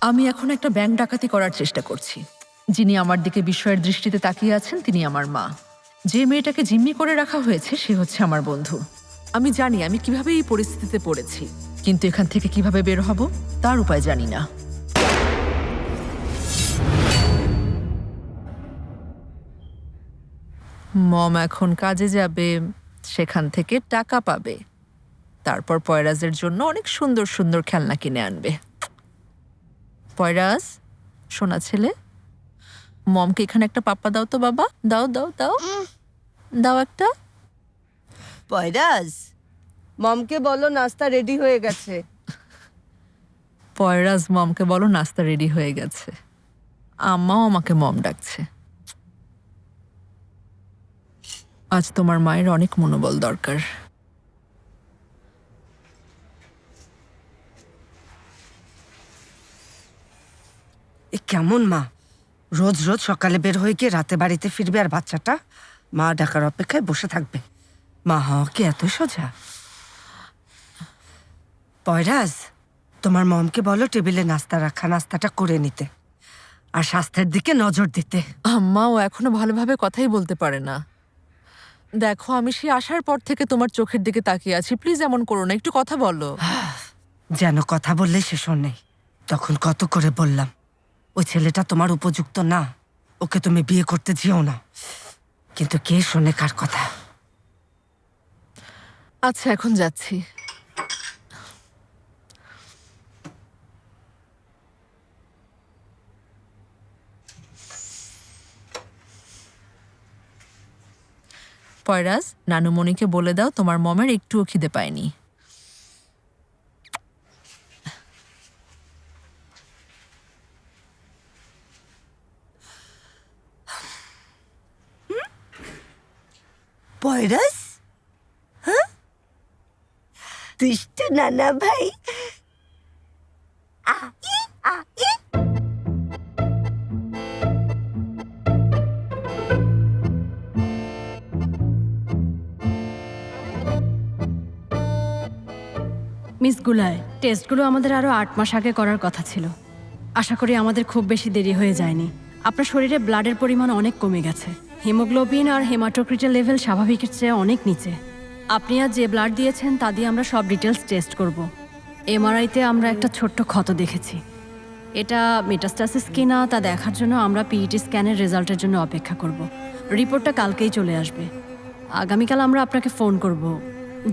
আমি এখন একটা ব্যাংক ডাকাতি করার চেষ্টা করছি। যিনি আমার দিকে বিস্ময়ের দৃষ্টিতে তাকিয়ে আছেন তিনি আমার মা। যে মেয়েটাকে জিম্মি করে রাখা হয়েছে সে হচ্ছে আমার বন্ধু। আমি জানি আমি কিভাবে এই পরিস্থিতিতে পড়েছি, কিন্তু এখান থেকে কিভাবে বের হব তার উপায় জানি না। মম এখন কাজে যাবে, সেখান থেকে টাকা পাবে, তারপর পয়রাজের জন্য অনেক সুন্দর সুন্দর খেলনা কিনে আনবে। পয়রাজ, সোনা ছেলে, মমকে এখানে একটা পাপ্পা দাও তো বাবা। দাও দাও দাও দাও একটা। পয়রাজ, মমকে বলো নাস্তা রেডি হয়ে গেছে। পয়রাজ মমকে বলো নাস্তা রেডি হয়ে গেছে। আম্মাও আমাকে মম ডাকছে। আজ তোমার মায়ের অনেক মনোবল দরকার। এ কেমন মা, রোজ রোজ সকালে বের হয়ে গিয়ে রাতে বাড়িতে ফিরবে আর বাচ্চাটা মা ডাকার অপেক্ষায় বসে থাকবে। মা হওয়া কি এত সোজা? পয়রাজ, তোমার মমকে বলো টেবিলে নাস্তা রাখা, নাস্তাটা করে নিতে আর স্বাস্থ্যের দিকে নজর দিতে। আম্মাও এখনো ভালোভাবে কথাই বলতে পারে না। দেখো, আমি সে আসার পর থেকে তোমার চোখের দিকে তাকিয়ে আছি। প্লিজ এমন করো না, একটু কথা বলো। যেন কথা বললে সে শোনে। তখন কত করে বললাম ওই ছেলেটা তোমার উপযুক্ত না, ওকে তুমি বিয়ে করতে যেও না, কিন্তু কে শোনে কার কথা? আচ্ছা, এখন যাচ্ছি। পয়রাজ, নানুমণিকে বলে দাও তোমার মমের একটুও খিদে পায়নি। পয়রাজ, হ্যাঁ, দুষ্ট নানা ভাই। মিস গুলায়, টেস্টগুলো আমাদের আরও 8 মাস আগে করার কথা ছিল। আশা করি আমাদের খুব বেশি দেরি হয়ে যায়নি। আপনার শরীরে ব্লাডের পরিমাণ অনেক কমে গেছে। হিমোগ্লোবিন আর হেমাটোক্রিটের লেভেল স্বাভাবিকের চেয়ে অনেক নিচে। আপনি আজ যে ব্লাড দিয়েছেন তা দিয়ে আমরা সব ডিটেলস টেস্ট করব। এমআরআইতে আমরা একটা ছোট্ট ক্ষত দেখেছি। এটা মেটাস্টাসিস কিনা তা দেখার জন্য আমরা পিইটি স্ক্যানের রেজাল্টের জন্য অপেক্ষা করব। রিপোর্টটা কালকেই চলে আসবে। আগামীকাল আমরা আপনাকে ফোন করব।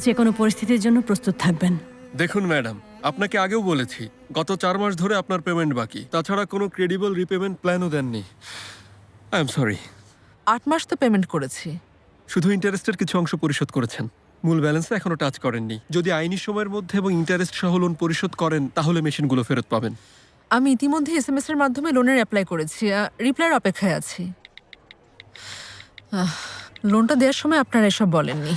যে কোনো পরিস্থিতির জন্য প্রস্তুত থাকবেন। দেখুন ম্যাডাম, আপনাকে আগেও বলেছি গত 4 মাস ধরে আপনার পেমেন্ট বাকি। তাছাড়া কোনো ক্রেডিবল রিপেমেন্ট প্ল্যানও দেননি। I am sorry. 8 মাস তো পেমেন্ট করেছি। শুধু ইন্টারেস্টের কিছু অংশ পরিশোধ করেছেন, মূল ব্যালেন্সে এখনো টাচ করেননি। যদি আইনি সময়ের মধ্যে এবং ইন্টারেস্ট সহ লোন পরিশোধ করেন তাহলে মেশিনগুলো ফেরত পাবেন। আমি ইতিমধ্যে এসএমএস এর মাধ্যমে লোনের অ্যাপ্লাই করেছি, রিপ্লাইয়ের অপেক্ষায় আছি। লোনটা দেওয়ার সময় আপনারা এসব বলেননি।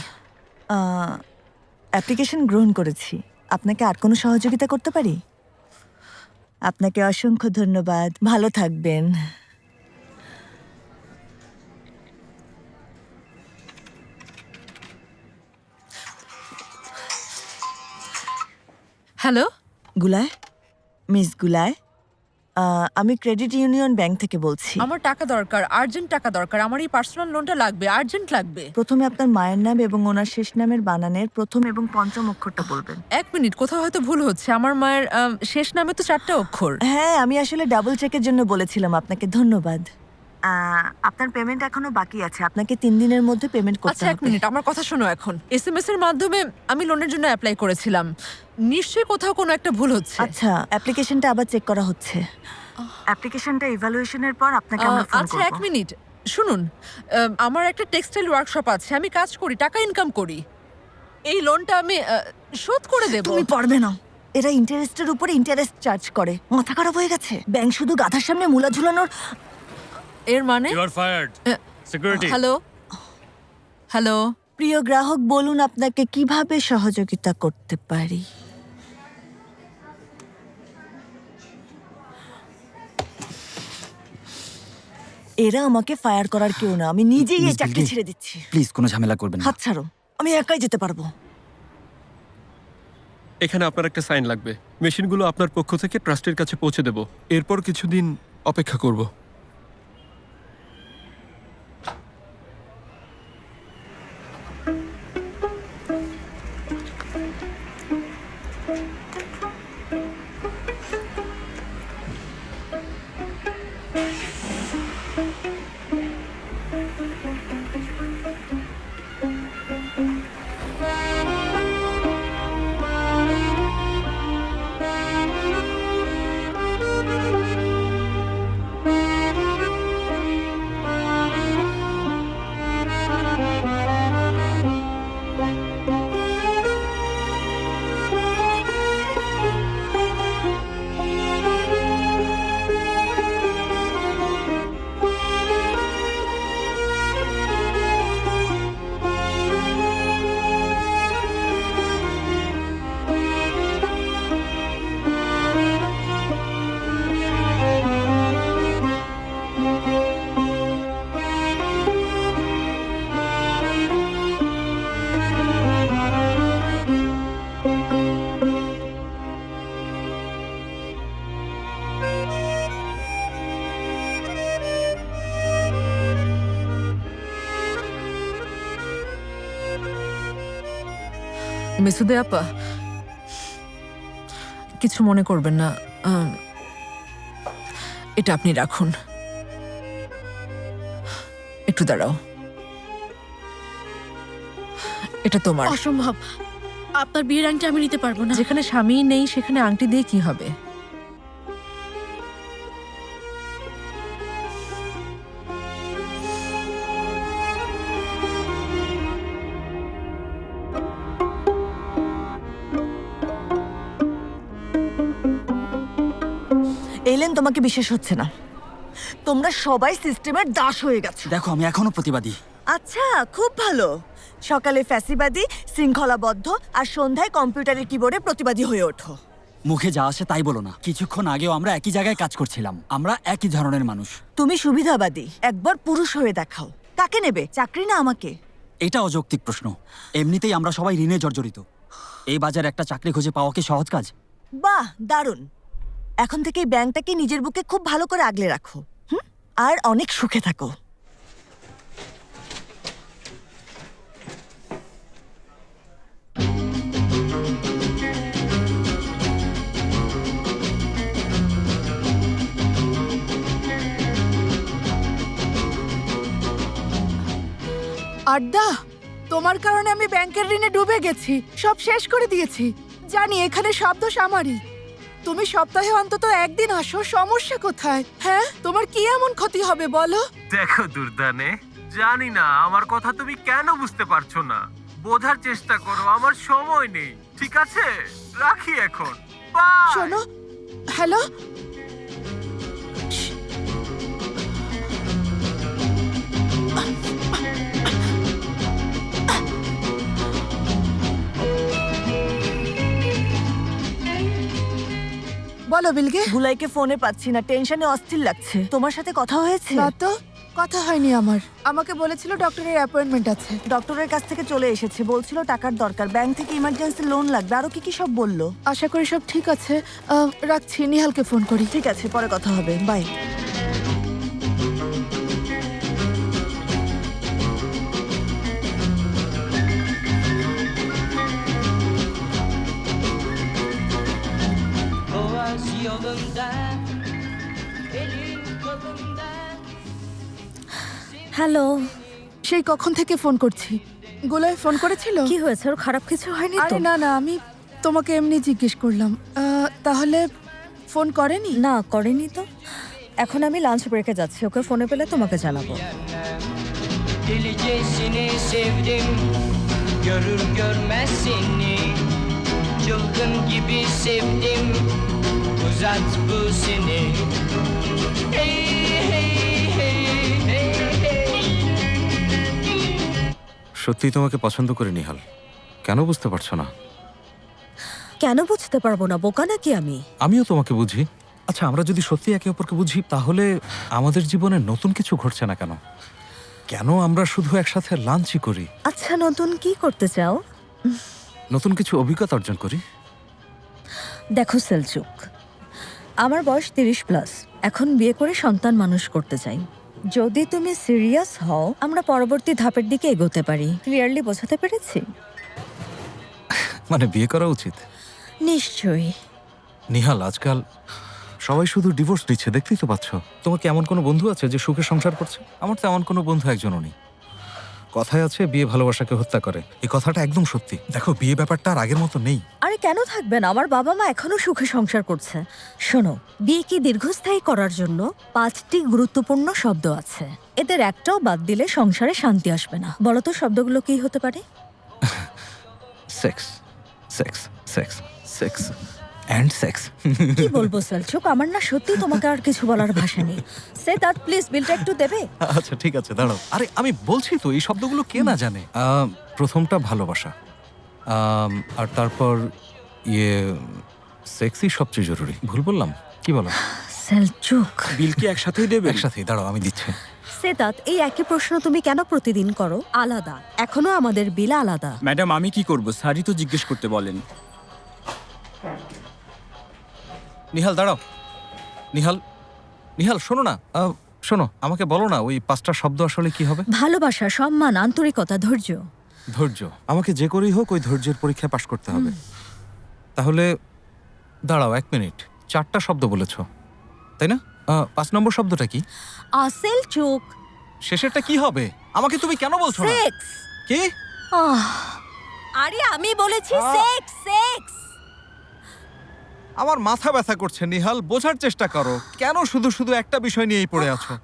অ্যাপ্লিকেশন গ্রহণ করেছি। আপনাকে আর কোনো সহযোগিতা করতে পারি? আপনাকে অসংখ্য ধন্যবাদ, ভালো থাকবেন। হ্যালো, গুলায়, মিস গুলায়, আমি ক্রেডিট ইউনিয়ন ব্যাংক থেকে বলছি। আমার টাকা দরকার, আর্জেন্ট টাকা দরকার। আমার এই পার্সোনাল লোনটা লাগবে, আর্জেন্ট লাগবে। প্রথমে আপনার মায়ের নাম এবং ওনার শেষ নামের বানানের প্রথম এবং পঞ্চম অক্ষরটা বলবেন। 1 মিনিট, কোথাও হয়তো ভুল হচ্ছে। আমার মায়ের শেষ নামে তো 4টা অক্ষর। হ্যাঁ, আমি আসলে ডাবল চেকের জন্য বলেছিলাম আপনাকে। ধন্যবাদ। আপনার পেমেন্ট এখনো বাকি আছে, আপনাকে 3 দিনের মধ্যে পেমেন্ট করতে আচ্ছা, 1 হবে। মিনিট, আমার কথা শোনো। এখন এসএমএস এর মাধ্যমে আমি লোনের জন্য অ্যাপ্লাই করেছিলাম। নিশ্চয়ই কোথাও কোনো একটা ভুল হচ্ছে। আচ্ছা, অ্যাপ্লিকেশনটা আবার চেক করা হচ্ছে। অ্যাপ্লিকেশনটা ইভালুয়েশনের পর আপনাকে আমরা ফোন আচ্ছা, করব। 1 মিনিট শুনুন। আমার একটা টেক্সটাইল ওয়ার্কশপ আছে, আমি কাজ করি, টাকা ইনকাম করি। এই লোনটা আমি শোধ করে দেব। তুমি পারবে না। এরা ইন্টারেস্টের উপরে ইন্টারেস্ট চার্জ করে। মাথা খারাপ হয়ে গেছে। ব্যাংক শুধু গাধার সামনে মূলা ঝুলানোর। এর মানে? You are fired. Security. Hello hello, প্রিয় গ্রাহক, বলুন আপনাকে কিভাবে সহযোগিতা করতে পারি? এরা আমাকে ফায়ার করার কেউ না, আমি নিজেই এই মিস চাকরি দিল্লি, ছেড়ে দিচ্ছি। প্লিজ কোনো ঝামেলা করবেন না। হাত ছাড়ো, আমি একাই যেতে পারবো। এখানে আপনার একটা সাইন লাগবে। মেশিনগুলো আপনার পক্ষ থেকে ট্রাস্টের কাছে পৌঁছে দেব। এরপর কিছুদিন অপেক্ষা করব। মেসুদে আপা, কিছু মনে করবেন না, এটা আপনি রাখুন। একটু দাঁড়াও, এটা তোমার। অসম্ভব, আপনার বিয়ের আংটি আমি নিতে পারবো না। যেখানে স্বামী নেই সেখানে আংটি দিয়ে কি হবে? এলেন, তোমাকে বিশ্বাস হচ্ছে না। তোমরা সবাই সিস্টেমের দাস হয়ে গেছো। দেখো আমি এখনো প্রতিবাদী। আচ্ছা, খুব ভালো। সকালে ফ্যাসিবাদী, শৃঙ্খলাবদ্ধ, আর সন্ধ্যায় কম্পিউটারের কিবোর্ডে প্রতিবাদী হয়ে ওঠো। মুখে যা আসে তাই বলো না। কিছুক্ষণ আগেও আমরা একই জায়গায় কাজ করছিলাম। আমরা একই ধরনের মানুষ। তুমি সুবিধাবাদী। একবার পুরুষ হয়ে দেখাও। কাকে নেবে, চাকরি না আমাকে? এটা অযৌক্তিক প্রশ্ন। এমনিতেই আমরা সবাই ঋণে জর্জরিত। এই বাজারে একটা চাকরি খুঁজে পাওয়া কি সহজ কাজ? বাহ, দারুণ। এখন থেকে এই ব্যাংকটাকে নিজের বুকে খুব ভালো করে আগলে রাখো, আর অনেক সুখে থাকো। আড্ডা, তোমার কারণে আমি ব্যাংকের ঋণে ডুবে গেছি, সব শেষ করে দিয়েছি। জানি এখানে সব দোষ আমারই। তুমি সপ্তাহে অন্তত একদিন আসো, সমস্যা কোথায়? হ্যাঁ, তোমার কি এমন ক্ষতি হবে বলো? দেখো দুর্দানে, জানি না আমার কথা তুমি কেন বুঝতে পারছো না। বোঝার চেষ্টা করো, আমার সময় নেই। ঠিক আছে, রাখি এখন। বাই। শোনো, হ্যালো, বলো বিলগে। বুলাইকে ফোনে পাচ্ছি না, টেনশনে অস্থির লাগছে। তোমার সাথে কথা হয়েছে? না তো, কথা হয়নি আমার। আমাকে বলেছিল ডক্টরের অ্যাপয়েন্টমেন্ট আছে। ডক্টরের কাছ থেকে চলে এসেছে, বলছিল টাকার দরকার, ব্যাংক থেকে ইমার্জেন্সি লোন লাগবে, আরো কি কি সব বললো। আশা করি সব ঠিক আছে। রাখছি, নিহালকে ফোন করি। ঠিক আছে, পরে কথা হবে, বাই। হ্যালো, সেই কখন থেকে ফোন করছি। গোলায় ফোন করেছিল? কি হয়েছে? ওর খারাপ কিছু হয়নি তো? আরে না না, আমি তোমাকে এমনি জিজ্ঞেস করলাম। তাহলে ফোন করেনি? না, করেনি তো। এখন আমি লাঞ্চ ব্রেকে যাচ্ছি, ওকে ফোনে পেলে তোমাকে জানাবো। Delicesine sevdim, görür görmez seni. Çılgın gibi sevdim, uzat bu seni. Hey hey hey hey hey. সত্যি তোমাকে পছন্দ করে নিহাল, কেন বুঝতে পারছো না? কেন বুঝতে পারবো না? বোকা নাকি আমি? আমিও তোমাকে বুঝি। আচ্ছা, আমরা যদি সত্যি একে অপরকে বুঝি, তাহলে আমাদের জীবনে নতুন কিছু ঘটছে না কেন? কেন আমরা শুধু একসাথে লাঞ্চই করি? আচ্ছা, নতুন কি করতে চাও? নতুন কিছু অভিজ্ঞতা অর্জন করি। দেখো সেলচুক, আমার বয়স 30+। এখন বিয়ে করে সন্তান মানুষ করতে চাই। যদি তুমি সিরিয়াস হও, আমরা পরবর্তী ধাপের দিকে এগোতে পারি। ক্লিয়ারলি বোঝাতে পেরেছি? মানে বিয়ে করা উচিত? নিশ্চয়ই। নিহাল, আজকাল সবাই শুধু ডিভোর্স দিচ্ছে, দেখতেই তো পাচ্ছ। তোমার কি এমন কোনো বন্ধু আছে যে সুখে সংসার করছে? আমার তো এমন কোনো বন্ধু একজনও নেই। কথায় আছে বিয়ে ভালোবাসাকে হত্যা করে, এই কথাটা একদম সত্যি। দেখো, বিয়ে ব্যাপারটা আর আগের মতো নেই। আরে কেন থাকবে না? আমার বাবা মা এখনো সুখে সংসার করছে। শোনো, বিয়েকে দীর্ঘস্থায়ী করার জন্য 5টি গুরুত্বপূর্ণ শব্দ আছে। এদের একটাও বাদ দিলে সংসারে শান্তি আসবে না। বলো তো শব্দগুলো কি হতে পারে? Sex, sex, sex, sex and sex. কি বলবো সেলচুক, আমার না সত্যি তোমাকে আর কিছু বলার ভাষা নেই। সে দ্যাট প্লিজ, বিলটা একটু দেবে? আচ্ছা ঠিক আছে, দাঁড়াও। আরে আমি বলছি তো, এই শব্দগুলো কে না জানে। প্রথমটা ভালোবাসা, আর তারপর সেক্সই সবচেয়ে জরুরি। ভুল বললাম? কি বলো? সেলচুক, বিল কি একসাথেই দেবে? একসাথেই, দাঁড়াও আমি দিচ্ছি। সেদাত, এই একই প্রশ্ন তুমি কেন প্রতিদিন করো? আলাদা, এখনো আমাদের বিল আলাদা। ম্যাডাম, আমি কি করব? স্যারই তো জিজ্ঞেস করতে বলেন। নিহাল দাঁড়াও। নিহাল, নিহাল শোনো না, শোনো, আমাকে বলো না ওই 5টা শব্দ আসলে কি হবে? ভালোবাসা, সম্মান, আন্তরিকতা, ধৈর্য। ধৈর্য। আমাকে যে করেই হোক ওই ধৈর্যের পরীক্ষায় পাশ করতে হবে। তাহলে দাঁড়াও 1 মিনিট, 4টা শব্দ বলেছো তাই না? 5 নম্বর শব্দটা কি? সেলচুক, শেষেরটা কি হবে? আমাকে তুমি কেন বলছো না? সেক্স। কি? আরে আমি বলেছি সেক্স, সেক্স। আমার মাথা ব্যথা করছে নিহাল, বোঝার চেষ্টা করো। কেন শুধু শুধু একটা বিষয় নিয়েই পড়ে আছো?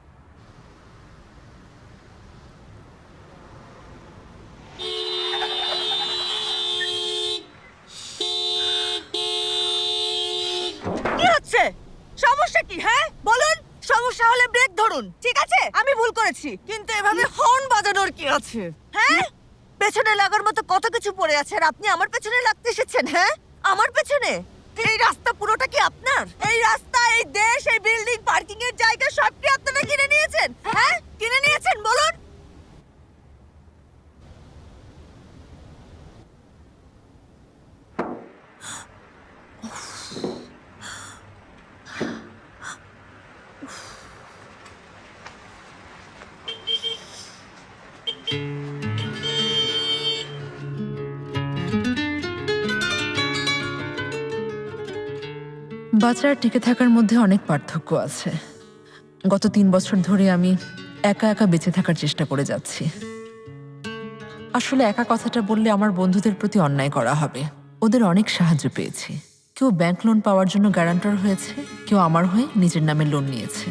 কি হচ্ছে? সমস্যা কি? হ্যাঁ বলুন। সমস্যা হলে ব্রেক ধরুন, ঠিক আছে? আমি ভুল করেছি, কিন্তু এভাবে হর্ন বাজানোর কি আছে? হ্যাঁ, পেছনে লাগার মতো কত কিছু পড়ে আছে, আর আপনি আমার পেছনে লাগতে এসেছেন? হ্যাঁ, আমার পেছনে? এই রাস্তা পুরোটা কি আপনার? এই রাস্তা, এই দেশ, এই বিল্ডিং, পার্কিং এর জায়গা সব কি আপনারা কিনে নিয়েছেন? হ্যাঁ, কিনে নিয়েছেন বলুন। বাঁচা আর টিকে থাকার মধ্যে অনেক পার্থক্য আছে। গত 3 বছর ধরে আমি একা একা বেঁচে থাকার চেষ্টা করে যাচ্ছি। আসলে একা কথাটা বললে আমার বন্ধুদের প্রতি অন্যায় করা হবে। ওদের অনেক সাহায্য পেয়েছি। কেউ ব্যাংক লোন পাওয়ার জন্য গ্যারান্টর হয়েছে, কেউ আমার হয়ে নিজের নামে লোন নিয়েছে।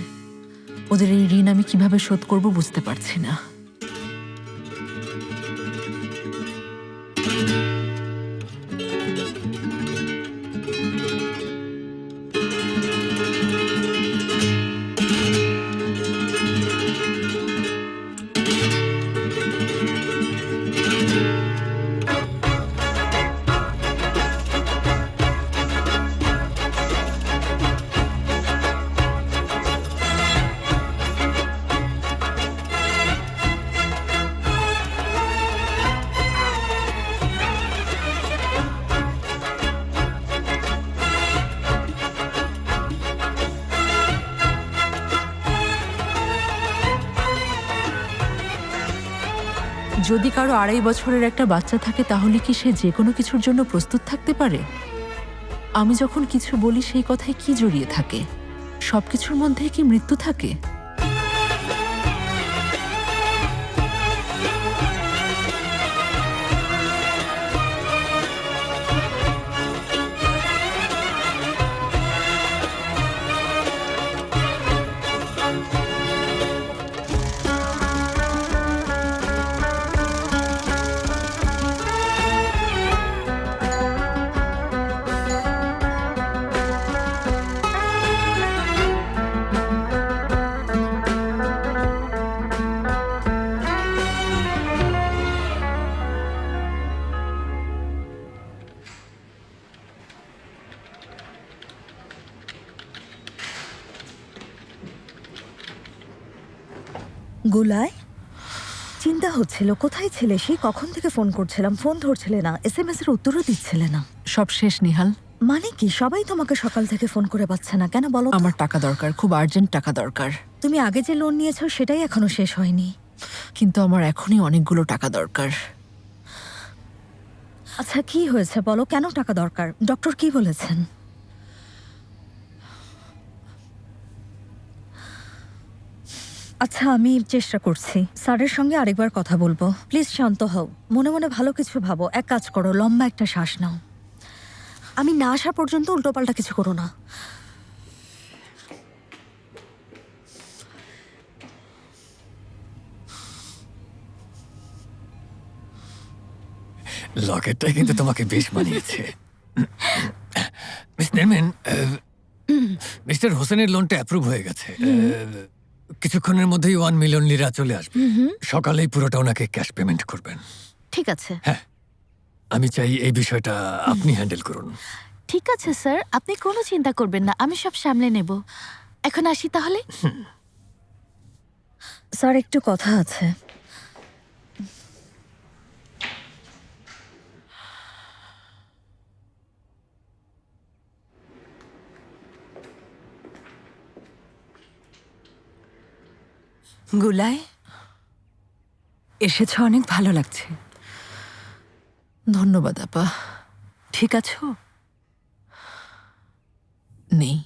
ওদের এই ঋণ আমি কিভাবে শোধ করব বুঝতে পারছি না। যদি কারো 2.5 বছরের একটা বাচ্চা থাকে, তাহলে কি সে যে কোনো কিছুর জন্য প্রস্তুত থাকতে পারে? আমি যখন কিছু বলি সেই কথায় কি জড়িয়ে থাকে? সবকিছুর মধ্যে কি মৃত্যু থাকে? গুলায় চিন্তা হচ্ছিল, কোথায় ছিলে? সেই কখন থেকে ফোন করছিলাম, ফোন ধরছিলে না, SMS এর উত্তরও দিচ্ছিলে না। সব শেষ নিহাল। মানে কি সবাই তোমাকে সকাল থেকে ফোন করে পাচ্ছে না কেন বলো তো? আমার টাকা দরকার, খুব আর্জেন্ট টাকা দরকার। তুমি আগে যে লোন নিয়েছো সেটাই এখনো শেষ হয়নি। কিন্তু আমার এখনই অনেকগুলো টাকা দরকার। আচ্ছা কি হয়েছে বলো, কেন টাকা দরকার? ডক্টর কি বলেছেন? আচ্ছা আমি চেষ্টা করছি, স্যারের সঙ্গে আরেকবার কথা বলবো। প্লিজ শান্ত হও, মনে মনে ভালো কিছু ভাবো। এক কাজ করো, লম্বা একটা শ্বাস নাও। আমি না আসা পর্যন্ত উল্টোপাল্টা কিছু করো না। লকেটটাই কিন্তু তোমাকে বেশ মানিয়েছে। মিস নেরমেন, মিস্টার হোসেনের লোনটা অ্যাপ্রুভ হয়ে গেছে। কিছুক্ষণের মধ্যেই 1 মিলিয়ন লিরা চলে আসবে। সকালেই পুরোটা ওনাকে ক্যাশ পেমেন্ট করবেন। ঠিক আছে। হ্যাঁ, আমি চাই এই বিষয়টা আপনি হ্যান্ডেল করুন। ঠিক আছে স্যার, আপনি কোনো চিন্তা করবেন না, আমি সব সামলে নেব। এখন আসি তাহলে। স্যার একটু কথা আছে। গুলাই, এসেছ, অনেক ভালো লাগছে। ধন্যবাদ আপা। ঠিক আছো? নেই।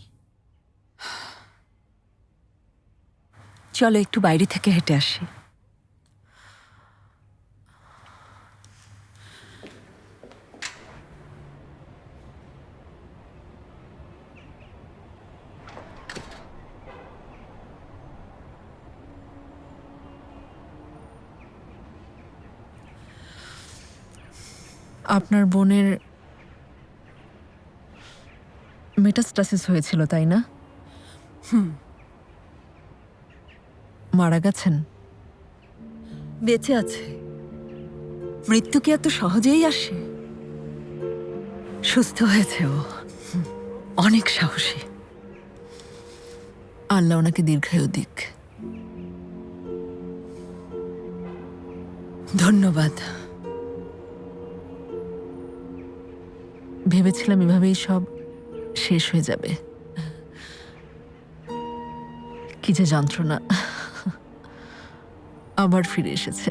চলো একটু বাইরে থেকে হেঁটে আসি। আপনার বোনের মেটাস্টাসিস হয়েছিল তাই না? মারা গেছেন? বেঁচে আছে। মৃত্যু কি এত সহজেই আসে? সুস্থ হয়েছে ও, অনেক সাহসী। আল্লাহ ওনাকে দীর্ঘায়ু দিক। ধন্যবাদ। ভেবেছিলাম এভাবেই সব শেষ হয়ে যাবে। কি যে যন্ত্রণা আবার ফিরে এসেছে।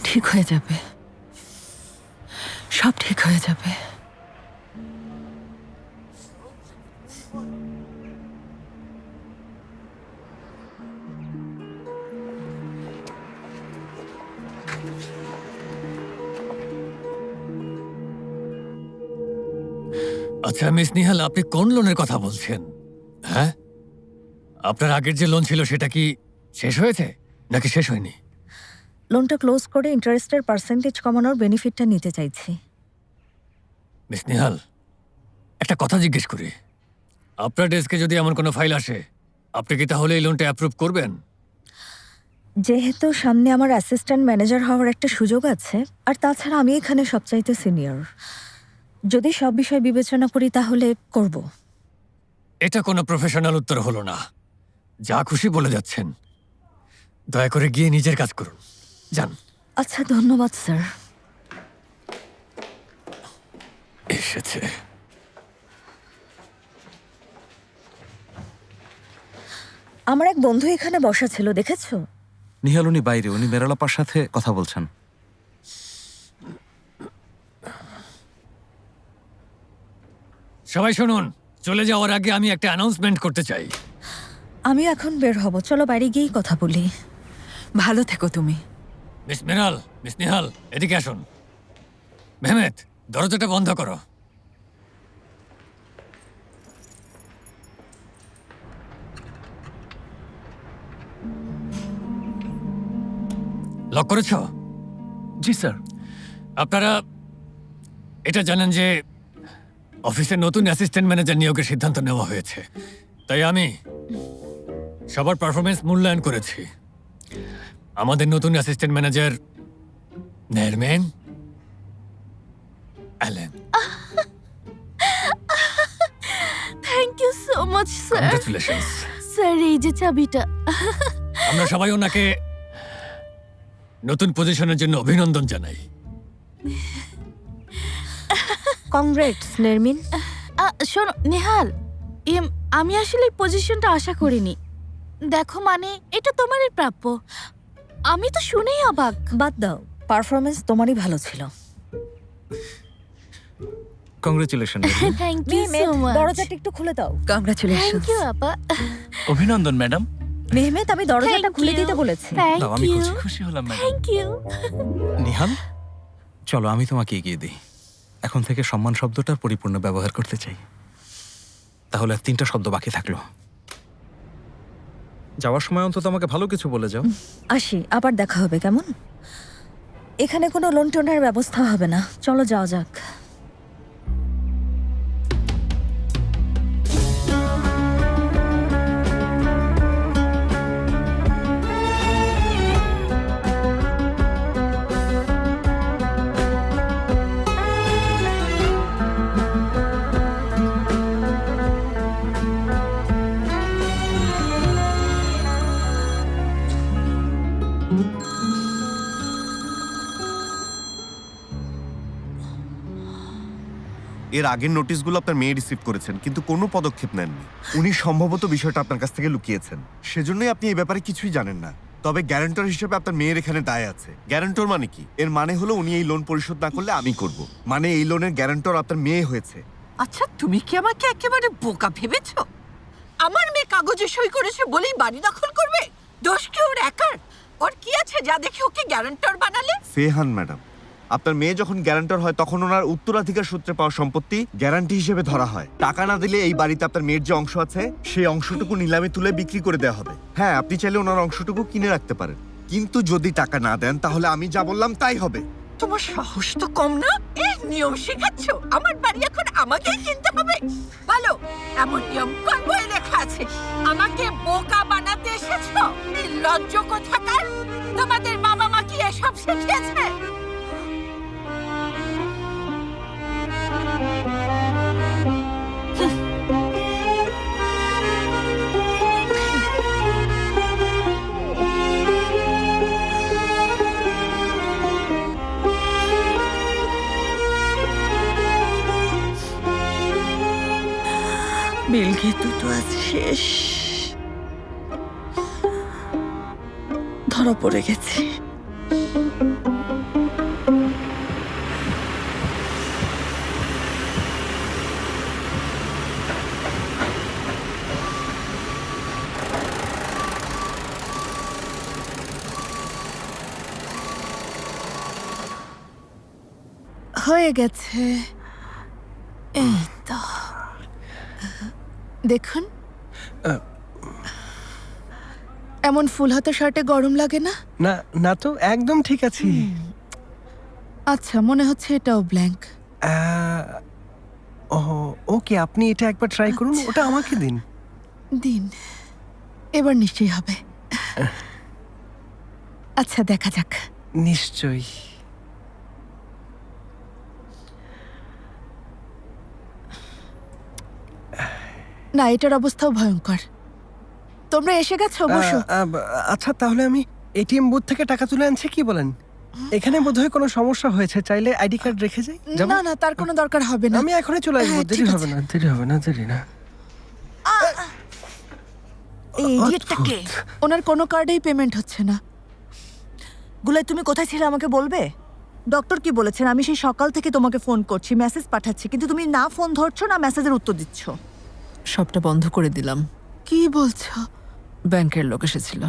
ঠিক হয়ে যাবে, সব ঠিক হয়ে যাবে। আচ্ছা মিস নিহাল, আপনি কোন লোনের কথা বলছেন? হ্যাঁ, আপনার আগের যে লোন ছিল সেটা কি শেষ হয়েছে নাকি শেষ হয়নি? লোনটা ক্লোজ করে ইন্টারেস্টের পার্সেন্টেজ কমানোর বেনিফিটটা নিতে চাইছি। মিস নিহাল, একটা কথা জিজ্ঞেস করি, আপনার ডেস্কে যদি এমন কোনো ফাইল আসে, আপনি কি তাহলে এই লোনটা অ্যাপ্রুভ করবেন? যেহেতু সামনে আমার অ্যাসিস্ট্যান্ট ম্যানেজার হওয়ার একটা সুযোগ আছে, আর তাছাড়া আমি এখানে সবচাইতে সিনিয়র, যদি সব বিষয় বিবেচনা করি তাহলে করব। এটা কোনো প্রফেশনাল উত্তর হলো না। যা খুশি বলে যাচ্ছেন। দয়া করে গিয়ে নিজের কাজ করুন, যান। আচ্ছা ধন্যবাদ স্যার। এসেছে। আমার এক বন্ধু এখানে বসা ছিল, দেখেছো? নিহাল, উনি বাইরে, উনি মেরালাপার সাথে কথা বলছেন। সবাই শুনুন, চলে যাওয়ার আগে আমি একটা অ্যানাউন্সমেন্ট করতে চাই। আমি এখন বের হব, চলো বাইরে গিয়েই কথা বলি। ভালো থেকো তুমি। মিস মিনাল, মিস নিহাল, এদিকে আসুন। মেহমেদ, দরজাটা বন্ধ করো। লক করেছো? জি স্যার। আপনারা এটা জানেন যে অফিসে নতুন অ্যাসিস্ট্যান্ট ম্যানেজার নিয়োগের সিদ্ধান্ত নেওয়া হয়েছে, তাই আমি সবার পারফরমেন্স মূল্যায়ন করেছি। আমাদের নতুন assistant manager Nermin Allen. Thank you so much sir. Congratulations. Sir এই যে চাবিটা। আমরা সবাই ওনাকে নতুন পজিশনের জন্য অভিনন্দন জানাই। কংগ্রেটস নেরমিন। শোনো নেহাল, আমি আসলে এই পজিশনটা আশা করিনি। দেখো মানে এটা তোমারই প্রাপ্য। আমি তো শুনেই অবাক। বাদ দাও, পারফরমেন্স তোমারই ভালো ছিল। Congratulation. Thank you so much. দরজাটা একটু খুলে দাও। কংগ্রাচুলেশন। থ্যাংক ইউ আপা। অভিনন্দন ম্যাডাম। মেহমেদ, আমি দরজাটা Thank খুলে you. দিতে বলেছি। থ্যাংক দাও, আমি ইউ। খুশি হলাম ম্যাডাম। Thank you. নিহাল, চলো আমি তোমাকে এগিয়ে দিই। এখন থেকে সম্মান শব্দটার পরিপূর্ণ ব্যবহার করতে চাই। তাহলে আর 3টা শব্দ বাকি থাকলো। যাওয়ার সময় অন্তত আমাকে ভালো কিছু বলে যাও। আসি, আবার দেখা হবে কেমন? এখানে কোনো লোন টোনের ব্যবস্থা হবে না, চলো যাওয়া যাক। এর আগের নোটিশগুলো আপনার মেয়ে রিসিভ করেছেন, কিন্তু কোনো পদক্ষেপ নেননি। উনি সম্ভবত বিষয়টা আপনার কাছ থেকে লুকিয়েছেন, সেজন্যই আপনি এই ব্যাপারে কিছুই জানেন না। তবে গ্যারান্টর হিসেবে আপনার মেয়ের এখানে দায় আছে। গ্যারান্টর মানে কি? এর মানে হলো উনি এই লোন পরিশোধ না করলে আমি করব। মানে এই লোনের গ্যারান্টর আপনার মেয়ে হয়েছে। আচ্ছা, তুমি কি আমাকে একেবারে বোকা ভেবেছো? আমার মেয়ে কাগজে সই করেছে বলেই বাড়ি দখল করবে? দোষ কি ওর একার? ওর কি আছে যা দেখে ওকে গ্যারান্টর বানালে? ফেহান ম্যাডাম, আপনার মেয়ে যখন গ্যারান্টর হয় তখন ওনার উত্তরাধিকার সূত্রে পাওয়া সম্পত্তি গ্যারান্টি হিসেবে ধরা হয়। টাকা না দিলে এই বাড়িতে আপনার মেয়ের যে অংশ আছে সেই অংশটুকু নিলামে তুলে বিক্রি করে দেওয়া হবে। হ্যাঁ, আপনি চাইলে ওনার অংশটুকু কিনে রাখতে পারেন, কিন্তু যদি টাকা না দেন তাহলে আমি যা বললাম তাই হবে। তোমার সাহস তো কম না? এই নিয়ম শেখাচ্ছ? আমার বাড়ি এখন আমাকেই কিনতে হবে? ভালো, এমন নিয়ম কোন বইয়ে লেখা আছে? আমাকে বোকা বানাতে এসেছো? নির্লজ্জ কোথাকার! তোমাদের বাবা মা কি এসব শিখিয়েছে? মিলঘেতু তো আজ শেষ, ধরা পড়ে গেছি। হয়ে গেছে। এই তো দেখুন, এমন ফুল হাতা শার্টে গরম লাগে না? না না তো, একদম ঠিক আছি। আচ্ছা, মনে হচ্ছে এটাও ব্ল্যাঙ্ক। ওকে, আপনি এটা একবার ট্রাই করুন। ওটা আমাকে দিন। দিন, এবার নিশ্চয়ই হবে। আচ্ছা, দেখা যাক। নিশ্চয়ই। না, এটার অবস্থাও ভয়ঙ্কর। তোমরা এসে গেছো, বসো। আচ্ছা, তাহলে আমি এটিএম বুথ থেকে টাকা তুলে আনছি, কি বলেন? এখানে বোধহয় কোনো সমস্যা হয়েছে, চাইলে আইডি কার্ড রেখে যাই। যাবো? না না, তার কোনো দরকার হবে না। আমি এখনই চলে আসবো। হ্যাঁ, দেরি ঠিক হবে আছে। না, দেরি হবে না, দেরি না। এই ইডিয়েটটাকে! ওনার কোনো কার্ডেই পেমেন্ট হচ্ছে না। গুলাই, তুমি কোথায় ছিলে আমাকে বলবে? ডক্টর কি বলেছেন? আমি সেই সকাল থেকে তোমাকে ফোন করছি, মেসেজ পাঠাচ্ছি, কিন্তু তুমি না ফোন ধরছো না মেসেজের উত্তর দিচ্ছ। সবটা বন্ধ করে দিলাম। কি বলছো? ব্যাংকের লোক এসেছিল,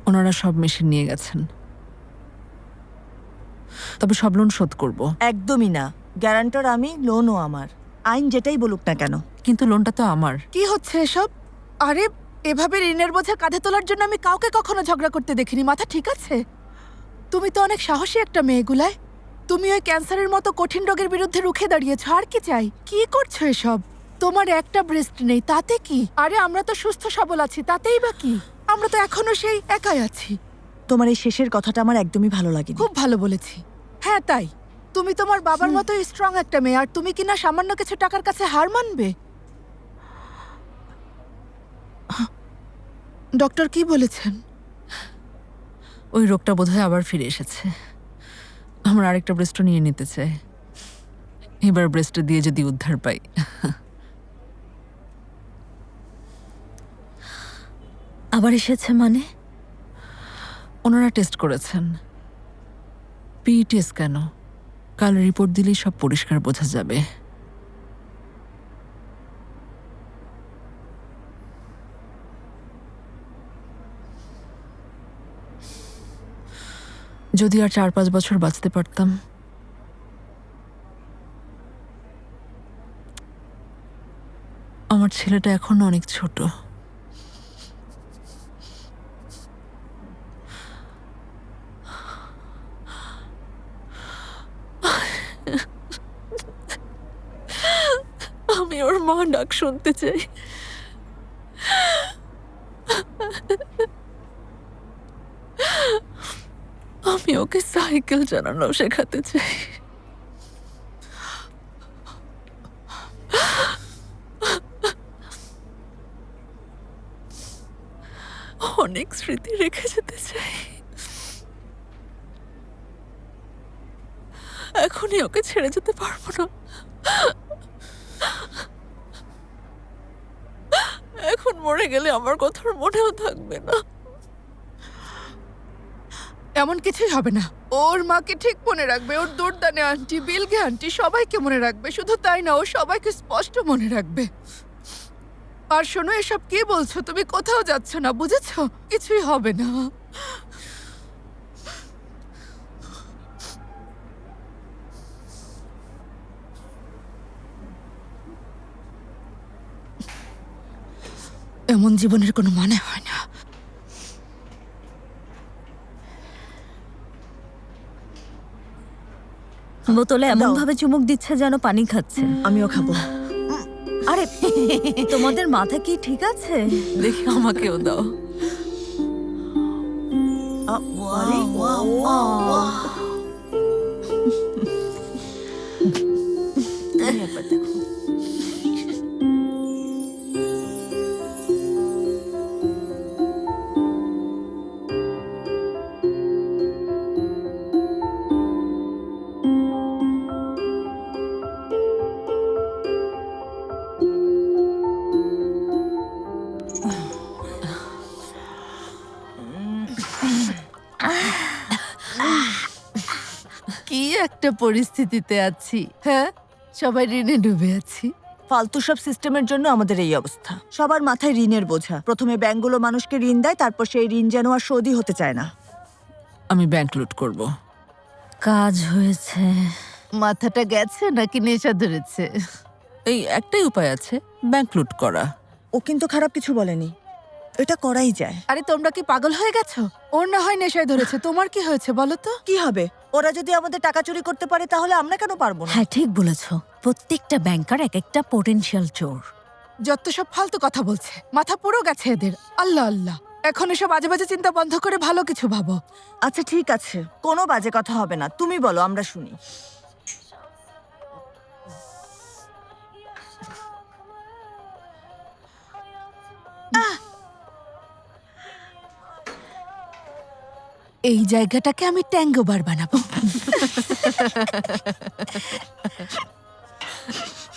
ওনারা সব মেশিন নিয়ে গেছেন। তবে সব লোন শোধ করব। একদমই না, গ্যারান্টর আমি, লোনও আমার। আইন যেটাই বলুক না কেন। কিন্তু লোনটা তো আমার। কি হচ্ছে এসব? আরে, এভাবে ঋণের বোঝা কাঁধে তোলার জন্য আমি কাউকে কখনো ঝগড়া করতে দেখিনি। মাথা ঠিক আছে? তুমি তো অনেক সাহসী একটা মেয়ে, গুলাই। তুমি ওই ক্যান্সারের মতো কঠিন রোগের বিরুদ্ধে রুখে দাঁড়িয়েছো। আর কি চাই? কি করছো এসব? তোমার একটা ব্রেস্ট নেই, তাতে কি? আরে, আমরা তো সুস্থ সবল আছি, তাতেই বা কি? আমরা তো এখনো সেই একাই আছি। তোমার এই শেষের কথাটা আমার একদমই ভালো লাগেনি। খুব ভালো বলেছি। হ্যাঁ, তাই তুমি তোমার বাবার মতো স্ট্রং একটা মেয়ে, আর তুমি কিনা সামান্য কিছু টাকার কাছে হার মানবে? ডক্টর কি বলেছেন? ওই রোগটা বোধহয় আবার ফিরে এসেছে। আমার আরেকটা ব্রেস্টও নিয়ে নিতে চাই। এবার ব্রেস্টে দিয়ে যদি উদ্ধার পাই। আবার এসেছে মানে? ওনারা টেস্ট করেছেন। টেস্ট কেন? কাল রিপোর্ট দিলেই সব পরিষ্কার বোঝা যাবে। যদি আর 4-5 বছর বাঁচতে পারতাম। আমার ছেলেটা এখনো অনেক ছোট। আমি ওর মা ডাক শুনতে চাই। আমি ওকে সাইকেল চালানো শেখাতে চাই। অনেক স্মৃতি রেখে যেতে চাই। এখনই ওকে ছেড়ে যেতে পারবো না। এখন মরে গেলে আমার কথার মনেও থাকবে না। এমন কিছুই হবে না। ওর মাকে ঠিক মনে রাখবে, ওর দুর্দানে আন্টি, বিলগে আন্টি সবাইকে মনে রাখবে। শুধু তাই না, ও সবাইকে স্পষ্ট মনে রাখবে। আর শোনো, এসব কি বলছো? তুমি কোথাও যাচ্ছ না, বুঝেছো? কিছুই হবে না। এমন জীবনের কোনো মানে হয় না। বোতলে এমন ভাবে চুমুক দিচ্ছে যেন পানি খাচ্ছে। আমিও খাবো। আরে তোমাদের মাথা কি ঠিক আছে? দেখি আমাকেও দাও। একবার দেখো। কি একটা পরিস্থিতিতে আছি, হ্যাঁ? সবাই ঋণে ডুবে আছি। ফালতু সব সিস্টেমের জন্য আমাদের এই অবস্থা। সবার মাথায় ঋণের বোঝা। প্রথমে ব্যাংকগুলো মানুষকে ঋণ দেয়, তারপর সেই ঋণ যেন আর শোধই হতে চায় না। আমি ব্যাংক লুট করব। কাজ হয়েছে। মাথাটা গেছে নাকি নেশা ধরেছে? এই একটাই উপায় আছে, ব্যাংক লুট করা। ও কিন্তু খারাপ কিছু বলেনি, এটা করাই যায়। আরে তোমরা কি পাগল হয়ে গেছো? ওর না হয় নেশায় ধরেছে, তোমার কি হয়েছে বলো তো? কি হবে? ওরা যদি আমাদের টাকা চুরি করতে পারে তাহলে আমরা কেন পারবো না? হ্যাঁ ঠিক বলেছো, প্রত্যেকটা ব্যাংকার এক একটা পোটেনশিয়াল চোর। যত সব ফালতু কথা বলছে, মাথা পুরো গেছে এদের। আল্লাহ আল্লাহ, এখন এসব বাজে বাজে চিন্তা বন্ধ করে ভালো কিছু ভাবো। আচ্ছা ঠিক আছে, কোনো বাজে কথা হবে না, তুমি বলো, আমরা শুনি। এই জায়গাটাকে আমি ট্যাঙ্গো বার বানাবো।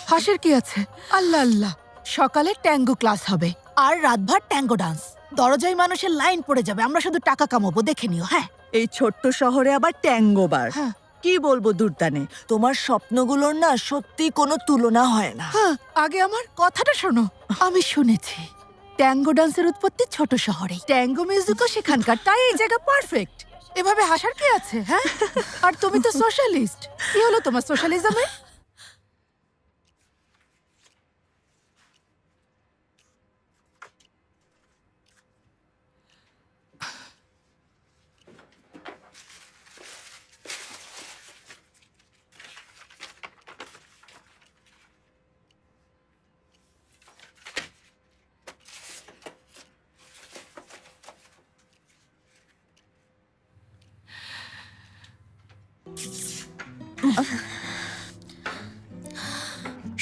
হাসির কি আছে? আল্লাহ আল্লাহ, সকালে ট্যাঙ্গো ক্লাস হবে আর রাতভর ট্যাঙ্গো ডান্স। দরজায় মানুষের লাইন পড়ে যাবে, আমরা শুধু টাকা কামাবো, দেখে নিও। হ্যাঁ, এই ছোট্ট শহরে আবার ট্যাঙ্গো বার। হ্যাঁ। কি বলবো দুর্দানে, তোমার স্বপ্নগুলোর না সত্যি কোনো তুলনা হয় না। হ্যাঁ, আগে আমার কথাটা শোনো। আমি শুনেছি ট্যাঙ্গো ডান্সের উৎপত্তি ছোট শহরে, ট্যাঙ্গো মিউজিকও সেখানকার, তাই এই জায়গা পারফেক্ট। এভাবে হাসার কি আছে? হ্যাঁ, আর তুমি তো সোশ্যালিস্ট। কি হলো তোমার সোশ্যালিজমে?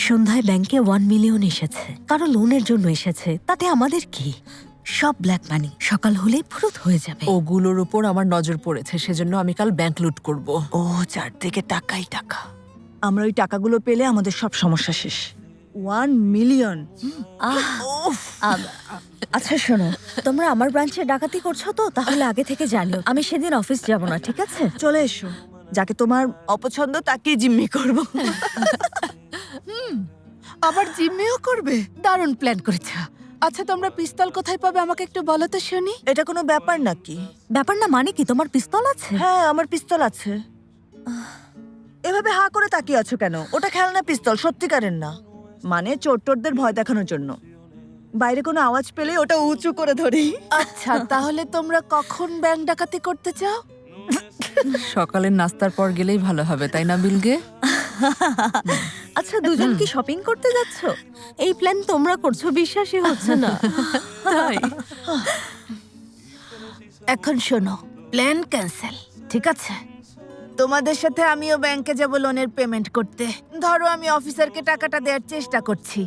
সন্ধ্যায় ব্যাংকে 1 মিলিয়ন এসেছে, কারো লোনের জন্য এসেছে, তাতে আমাদের কি? সব ব্ল্যাক মানি সকাল হলেই ফুরুত হয়ে যাবে। ওগুলোর উপর আমার নজর পড়েছে, সেজন্য আমি কাল ব্যাংক লুট করব। ও চারদিকে টাকাই টাকা। আমরা ওই টাকাগুলো পেলে আমাদের সব সমস্যা শেষ। 1 মিলিয়ন। আচ্ছা শোনো, তোমরা আমার ব্রাঞ্চে ডাকাতি করছো তো, তাহলে আগে থেকে জানিও। আমি সেদিন অফিস যাব না, ঠিক আছে? চলে এসো, যাকে তোমার অপছন্দ তাকে জিম্মি করব। আবার জিম্মিও করবে? দারুণ প্ল্যান করেছ। আচ্ছা তোমরা পিস্তল কোথায় পাবে আমাকে একটু বলো তো শুনি। এটা কোনো ব্যাপার নাকি? ব্যাপার না মানে কি? তোমার পিস্তল আছে? হ্যাঁ, আমার পিস্তল আছে। এভাবে হা করে তাকিয়ে আছো কেন? ওটা খেলনা পিস্তল, সত্যিকারের না। মানে চোরটোরদের ভয় দেখানোর জন্য। বাইরে কোনো আওয়াজ পেলে ওটা উঁচু করে ধরি। আচ্ছা তাহলে তোমরা কখন ব্যাংক ডাকাতি করতে চাও? সকালের নাস্তার পর গেলেই ভালো হবে, তাই না বিলগে? আচ্ছা দুজন কি শপিং করতে যাচ্ছ? এই প্ল্যান তোমরা করছো, বিশ্বাসই হচ্ছে না। তাই এখন শোনো, প্ল্যান ক্যান্সেল, ঠিক আছে? তোমাদের সাথে আমিও ব্যাংকে যাব লোনের পেমেন্ট করতে। ধরো আমি অফিসারকে টাকাটা দেওয়ার চেষ্টা করছি,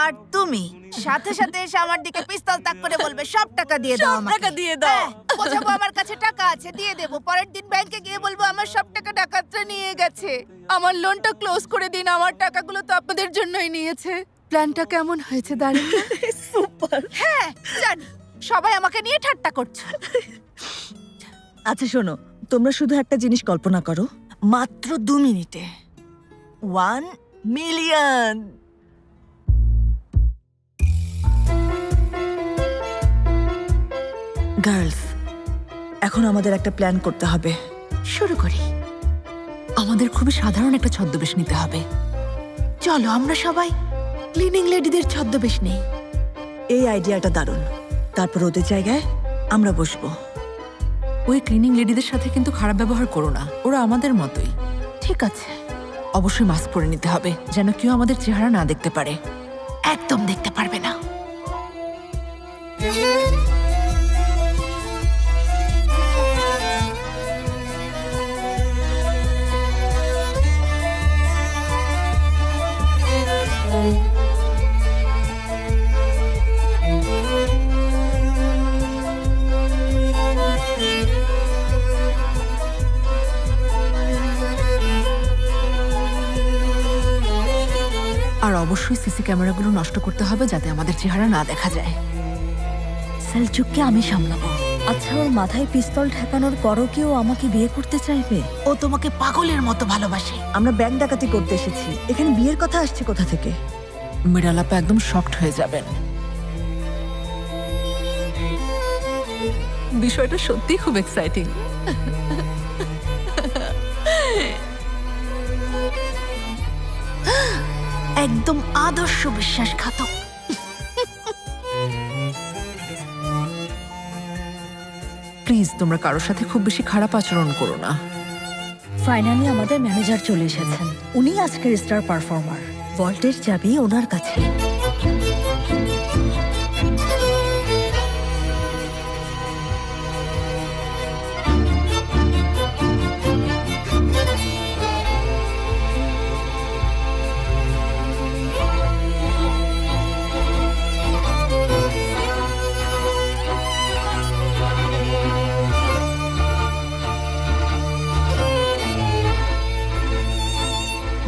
আর তুমি সাথে সাথে এসে আমার দিকে পিস্তল তাক করে বলবে সব টাকা দিয়ে দাও আমাকে। টাকা দিয়ে দাও। বোঝাবো আমার কাছে টাকা আছে, দিয়ে দেবো। পরের দিন ব্যাংকে গিয়ে বলবো আমার সব টাকা ডাকাতরা নিয়ে গেছে, আমার লোনটা ক্লোজ করে দিন, আমার টাকাগুলো তো আপনাদের জন্যই নিয়েছে। প্ল্যানটা কেমন হয়েছে দারুণ? সুপার। হ্যাঁ জানি, সবাই আমাকে নিয়ে ঠাট্টা করছে। আচ্ছা শোনো, তোমরা শুধু একটা জিনিস কল্পনা করো, মাত্র 2 মিনিটে 1 মিলিয়ন। গার্লস, এখন আমাদের একটা প্ল্যান করতে হবে। শুরু করি। আমাদের খুবই সাধারণ একটা ছদ্মবেশ নিতে হবে। চলো আমরা সবাই ক্লিনিং লেডিদের ছদ্মবেশ নেই। এই আইডিয়াটা দারুণ। তারপর ওদের জায়গায় আমরা বসবো। ওই ক্লিনিং লেডিদের সাথে কিন্তু খারাপ ব্যবহার করো না, ওরা আমাদের মতোই। ঠিক আছে, অবশ্যই মাস্ক পরে নিতে হবে, যেন কেউ আমাদের চেহারা না দেখতে পারে। একদম দেখতে পারবে না। আর অবশ্যই সিসি ক্যামেরাগুলো নষ্ট করতে হবে, যাতে আমাদের চেহারা না দেখা যায়। সেলচুককে আমি সামলাবো। আচ্ছা ওর মাথায় পিস্তল ঠেকানোর পরও কি ও আমাকে বিয়ে করতে চাইবে? ও তোমাকে পাগলের মতো ভালোবাসে। আমরা ব্যাংক ডাকাতি করতে এসেছি, এখানে বিয়ের কথা আসছে কোথা থেকে? মৃণালাপা একদম শকড হয়ে যাবেন। বিষয়টা সত্যিই খুব এক্সাইটিং। একদম আদর্শ বিশ্বাসঘাতক। প্লিজ তোমরা কারোর সাথে খুব বেশি খারাপ আচরণ করো না। ফাইনালি আমাদের ম্যানেজার চলে এসেছেন। উনি আজকের স্টার পারফর্মার। ভল্টের চাবি ওনার কাছে।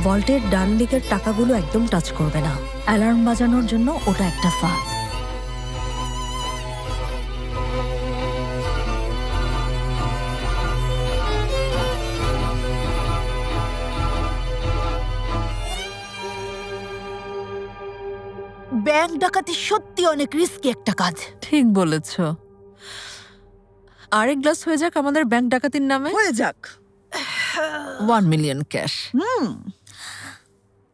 ভল্টের ডান দিকের টাকাগুলো একদম টাচ করবে না। অ্যালার্ম বাজানোর জন্য ওটা একটা ফাঁদ। ব্যাংক ডাকাতি সত্যি অনেক রিস্কি একটা কাজ। ঠিক বলেছ। আরেক গ্লাস হয়ে যাক আমাদের ব্যাংক ডাকাতির নামে। হয়ে যাক। 1 মিলিয়ন ক্যাশ।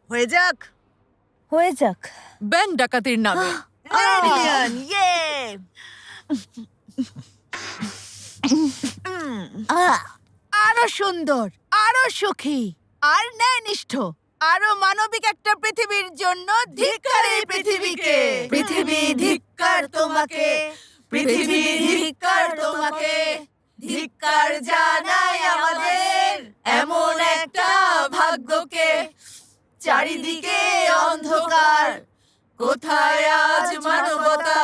হয়ে যাক। হয়ে যাক। ব্যাংক ডাকাতির নামে। মিলিয়ন, ইয়ে। আরো সুন্দর, আরো সুখী, আর ন্যায়নিষ্ঠ, আরো মানবিক একটা পৃথিবীর জন্য ধিক্কার এই পৃথিবীকে। পৃথিবী ধিক্কার তোমাকে, পৃথিবী ধিক্কার তোমাকে, ধিক্কার জানাই আমাদের এমন একটা ভাগ্যকে। চারিদিকে অন্ধকার, কোথায় আজ মানবতা,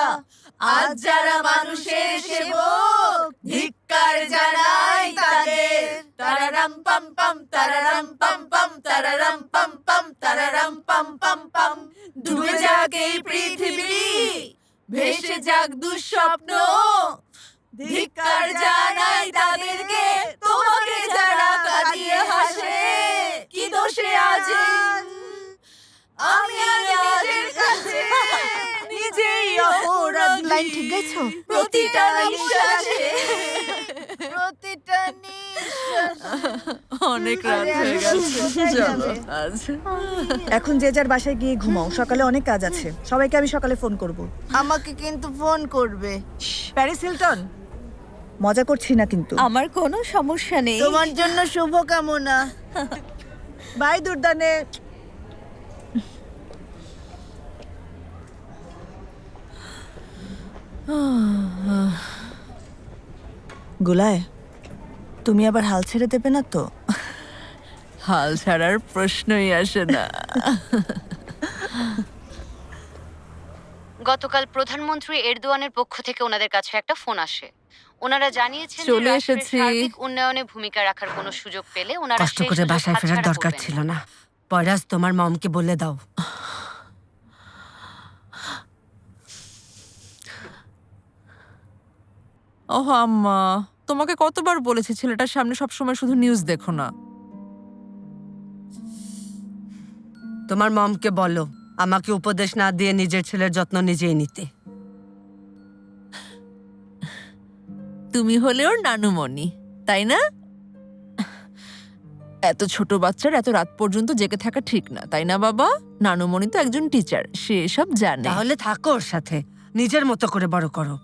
আজ যারা মানুষের সেবক ধিক্কার জানাই তাদের। তারারাম পাম পাম তারারাম পাম পাম তারারাম পাম পাম তারারাম পাম পাম পাম। ডুবে যাক এই পৃথিবী, ভেসে যাক দুঃস্বপ্ন, ধিক্কার জানাই তাদেরকে, তোমাকে যারা কাঁদিয়ে হাসে। কি দোষে আজ আমি আর নিজের কাছে নিজেই অপরাধী। লাইন ঠিক গাইছো? প্রতিটা নিঃশ্বাসে, প্রতিটা নিঃশ্বাসে। অনেক রাত হয়ে গেছে, চলো আজ। এখন যে যার বাসায় গিয়ে ঘুমাও, সকালে অনেক কাজ আছে। সবাইকে আমি সকালে ফোন করব। আমাকে কিন্তু ফোন করবে। প্যারিস হিলটন, মজা করছি না কিন্তু। আমার কোনো সমস্যা নেই। তোমার জন্য শুভকামনা। বাই দুর্দানে। গুলায়, তুমি আবার হাল ছেড়ে দেবে না তো? হাল ছাড়ার প্রশ্নই আসে না। গতকাল প্রধানমন্ত্রী এরদোয়ানের পক্ষ থেকে ওনাদের কাছে একটা ফোন আসে। ওনারা জানিয়েছেন যে চলে রাষ্ট্রের এসেছি। সার্বিক উন্নয়নে ভূমিকা রাখার কোনো সুযোগ পেলে ওনারা কষ্ট সেই করে সুযোগ বাসায় ফেরার হাতছাড়া দরকার করবেন ছিল না। না। পয়রাজ, তোমার মমকে বলে দাও। ওহ আম্মা, তোমাকে কতবার বলেছি ছেলেটার সামনে সবসময় শুধু নিউজ দেখো না। তোমার মমকে বলো আমাকে উপদেশ না দিয়ে নিজের ছেলের যত্ন নিজেই নিতে। তুমি হলে ওর নানুমণি, তাই না? এত ছোট বাচ্চার এত রাত পর্যন্ত জেগে থাকা ঠিক না, তাই না বাবা? নানুমণি তো একজন টিচার, সে সব জানে। তাহলে থাকো ওর সাথে, নিজের মতো করে বড় করো।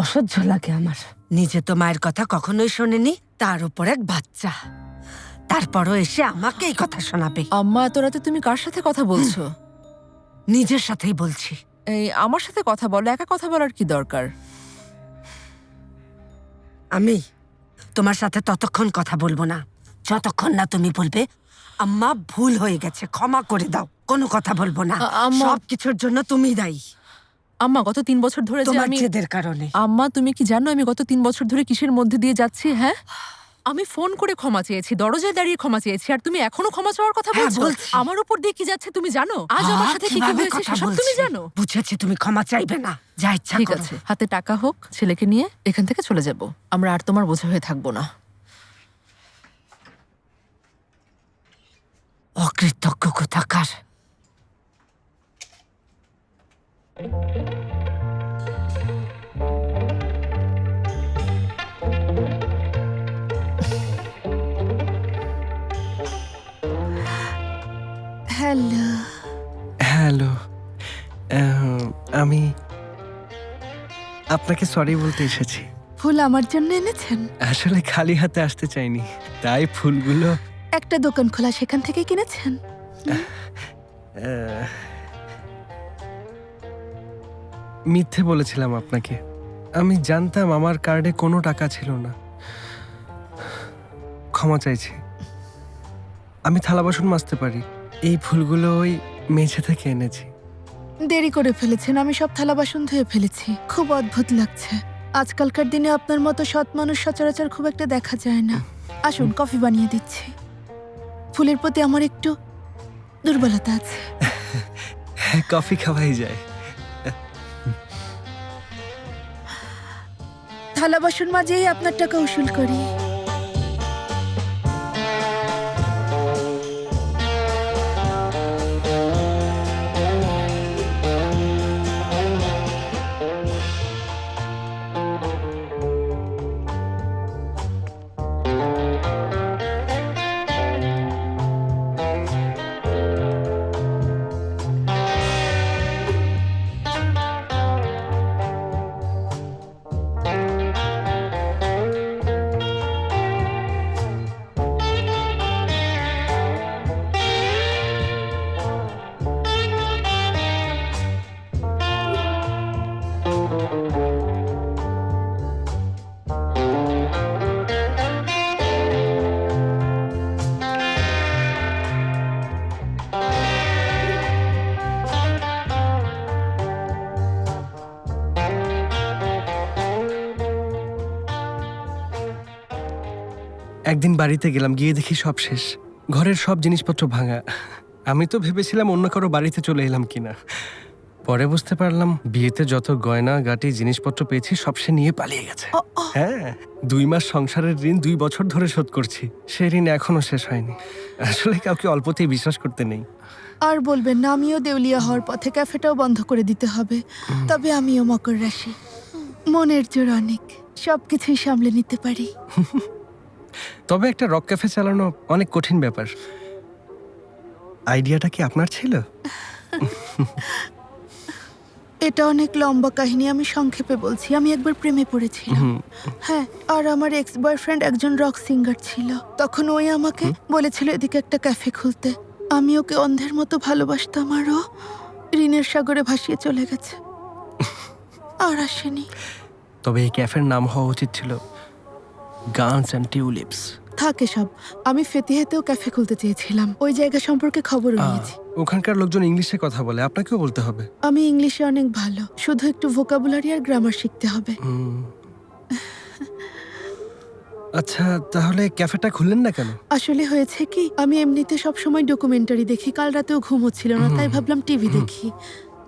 অসহ্য লাগে আমার। নিজে তো মায়ের কথা কখনোই শোনেনি, তার উপর এক বাচ্চা। তারপরও এসে আমাকে এই কথা শোনাবে। আম্মা, এত রাতে তুমি কার সাথে কথা বলছো? নিজের সাথেই বলছি। এই আমার সাথে কথা বলো, একা কথা বলার কি দরকার? আমি তোমার সাথে ততক্ষণ কথা বলবো না যতক্ষণ না তুমি বলবে আম্মা ভুল হয়ে গেছে, ক্ষমা করে দাও। কোনো কথা বলবো না। আম্মা- সব কিছুর জন্য তুমি দায়ী, আম্মা, গত 3 বছর ধরে যে তোমার আমি জেদের কারণে। আম্মা, তুমি কি জানো আমি গত 3 বছর ধরে কিসের মধ্যে দিয়ে যাচ্ছি? হ্যাঁ, আমি ফোন করে ক্ষমা চেয়েছি, দরজায় দাঁড়িয়ে ক্ষমা চেয়েছি, আর তুমি এখনো ক্ষমা চাওয়ার কথা হ্যাঁ, বলছো? বলছি। আমার উপর দিয়ে কি যাচ্ছে তুমি জানো? আজ আমার সাথে কি কি কিভাবে হয়েছে কথা সেসব তুমি বলছি? জানো? বুঝেছি তুমি ক্ষমা চাইবে না, যা ইচ্ছা ঠিক করো। আছে, হাতে টাকা হোক, ছেলেকে নিয়ে এখান থেকে চলে যাব। আমরা আর তোমার বোঝা হয়ে থাকবো না। অকৃতজ্ঞ কোথাকার। হ্যালো। হ্যালো, আমি আপনাকে সরি বলতে এসেছি। ফুল আমার জন্য এনেছেন? আসলে খালি হাতে আসতে চাইনি, তাই ফুলগুলো একটা দোকান খোলা, সেখান থেকে কিনেছেন? মিথ্যে বলেছিলাম আপনাকে। আমি জানতাম আমার কার্ডে কোনো টাকা ছিল না। ক্ষমা চাইছি। আমি থালা বাসন মাজতে পারি। এই ফুলগুলো ওই মেঝে থেকে এনেছি। দেরি করে ফেলেছেন, আমি সব থালা বাসন ধুয়ে ফেলেছি। খুব অদ্ভুত লাগছে। আজকালকার দিনে আপনার মতো সৎ মানুষ সচরাচর খুব একটা দেখা যায় না। আসুন, কফি বানিয়ে দিচ্ছি। ফুলের প্রতি আমার একটু দুর্বলতা আছে। কফি খাওয়াই যায়। থালা বাসন মাজেই আপনার টাকা উসুল করি। একদিন বাড়িতে গেলাম, গিয়ে দেখি সব শেষ, ঘরের সব জিনিসপত্র ভাঙা। আমি তো ভেবেছিলাম অন্য কারো বাড়িতে চলে এলাম কিনা। পরে বুঝতে পারলাম বিয়েতে যত গয়না গাটি জিনিসপত্র পেয়েছি সব সে নিয়ে পালিয়ে গেছে। হ্যাঁ, 2 মাস সংসারের ঋণ 2 বছর ধরে শোধ করছি, সেই ঋণ এখনো শেষ হয়নি। আসলে কাউকে অল্পতেই বিশ্বাস করতে নেই। আর বলবেন না, আমিও দেউলিয়া হওয়ার পথে, ক্যাফেটাও বন্ধ করে দিতে হবে। তবে আমিও মকর রাশি, মনের জোর অনেক, সবকিছুই সামলে নিতে পারি। তবে একটা রক ক্যাফে চালানো অনেক কঠিন ব্যাপার। আইডিয়াটা কি আপনার ছিল? এটা অনেক লম্বা কাহিনী, আমি সংক্ষেপে বলছি। আমি একবার প্রেমে পড়েছিলাম। হ্যাঁ, আর আমার এক্স বয়ফ্রেন্ড একজন রক সিঙ্গার ছিল। তখন ওই আমাকে বলেছিল এদিকে একটা ক্যাফে খুলতে। আমি ওকে অন্ধের মতো ভালোবাসতাম, আর ও ঋণের সাগরে ভাসিয়ে চলে গেছে, আর আসেনি। তবে এই ক্যাফের নাম হওয়া উচিত ছিল গানস অ্যান্ড টিউলিপস। থাকে সব। আমি ফেতিহেতেও ক্যাফে খুলতে চেয়েছিলাম, ওই জায়গা সম্পর্কে খবরও নিয়েছি। ওখানকার লোকজন ইংলিশে কথা বলে, আপনাকেও বলতে হবে। আমি ইংলিশে অনেক ভালো, শুধু একটু ভোকাবুলারি আর গ্রামার শিখতে হবে। আচ্ছা, তাহলে ক্যাফেটা খুললেন না কেন? আসলে হয়েছে কি, আমি এমনিতে সব সময় ডকুমেন্টারি দেখি, কাল রাতেও ঘুম হচ্ছিল না, তাই ভাবলাম টিভি দেখি।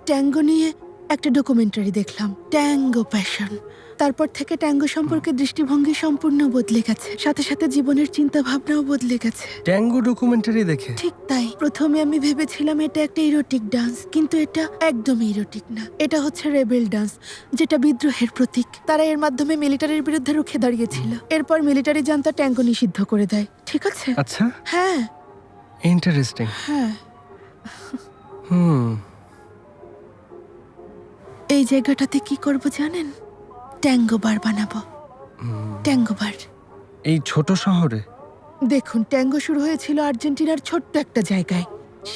ট্যাঙ্গো নিয়ে একটা ডকুমেন্টারি দেখলাম, ট্যাঙ্গো প্যাশন। তারপর থেকে ট্যাঙ্গো সম্পর্কে দৃষ্টিভঙ্গি সম্পূর্ণ বদলে গেছে, সাথে সাথে জীবনের চিন্তা ভাবনাও বদলে গেছে। ট্যাঙ্গো ডকুমেন্টারি দেখে? ঠিক তাই। প্রথমে আমি ভেবেছিলাম এটা একটা ইরোটিক ডান্স, কিন্তু এটা একদমই ইরোটিক না। এটা হচ্ছে রেবেল ডান্স, যেটা বিদ্রোহের প্রতীক। তারা এর মাধ্যমে মিলিটারির বিরুদ্ধে রুখে দাঁড়িয়েছিল। এরপর মিলিটারি জান্তা ট্যাঙ্গো নিষিদ্ধ করে দেয়। ঠিক আছে? আচ্ছা, হ্যাঁ। ইন্টারেস্টিং। হ্যাঁ। এই জায়গাটাতে কি করব জানেন? ট্যাঙ্গো বার বানাবো। ট্যাঙ্গো বার। এই ছোট শহরে? দেখুন, ট্যাঙ্গো শুরু হয়েছিল আর্জেন্টিনার ছোট্ট একটা জায়গায়।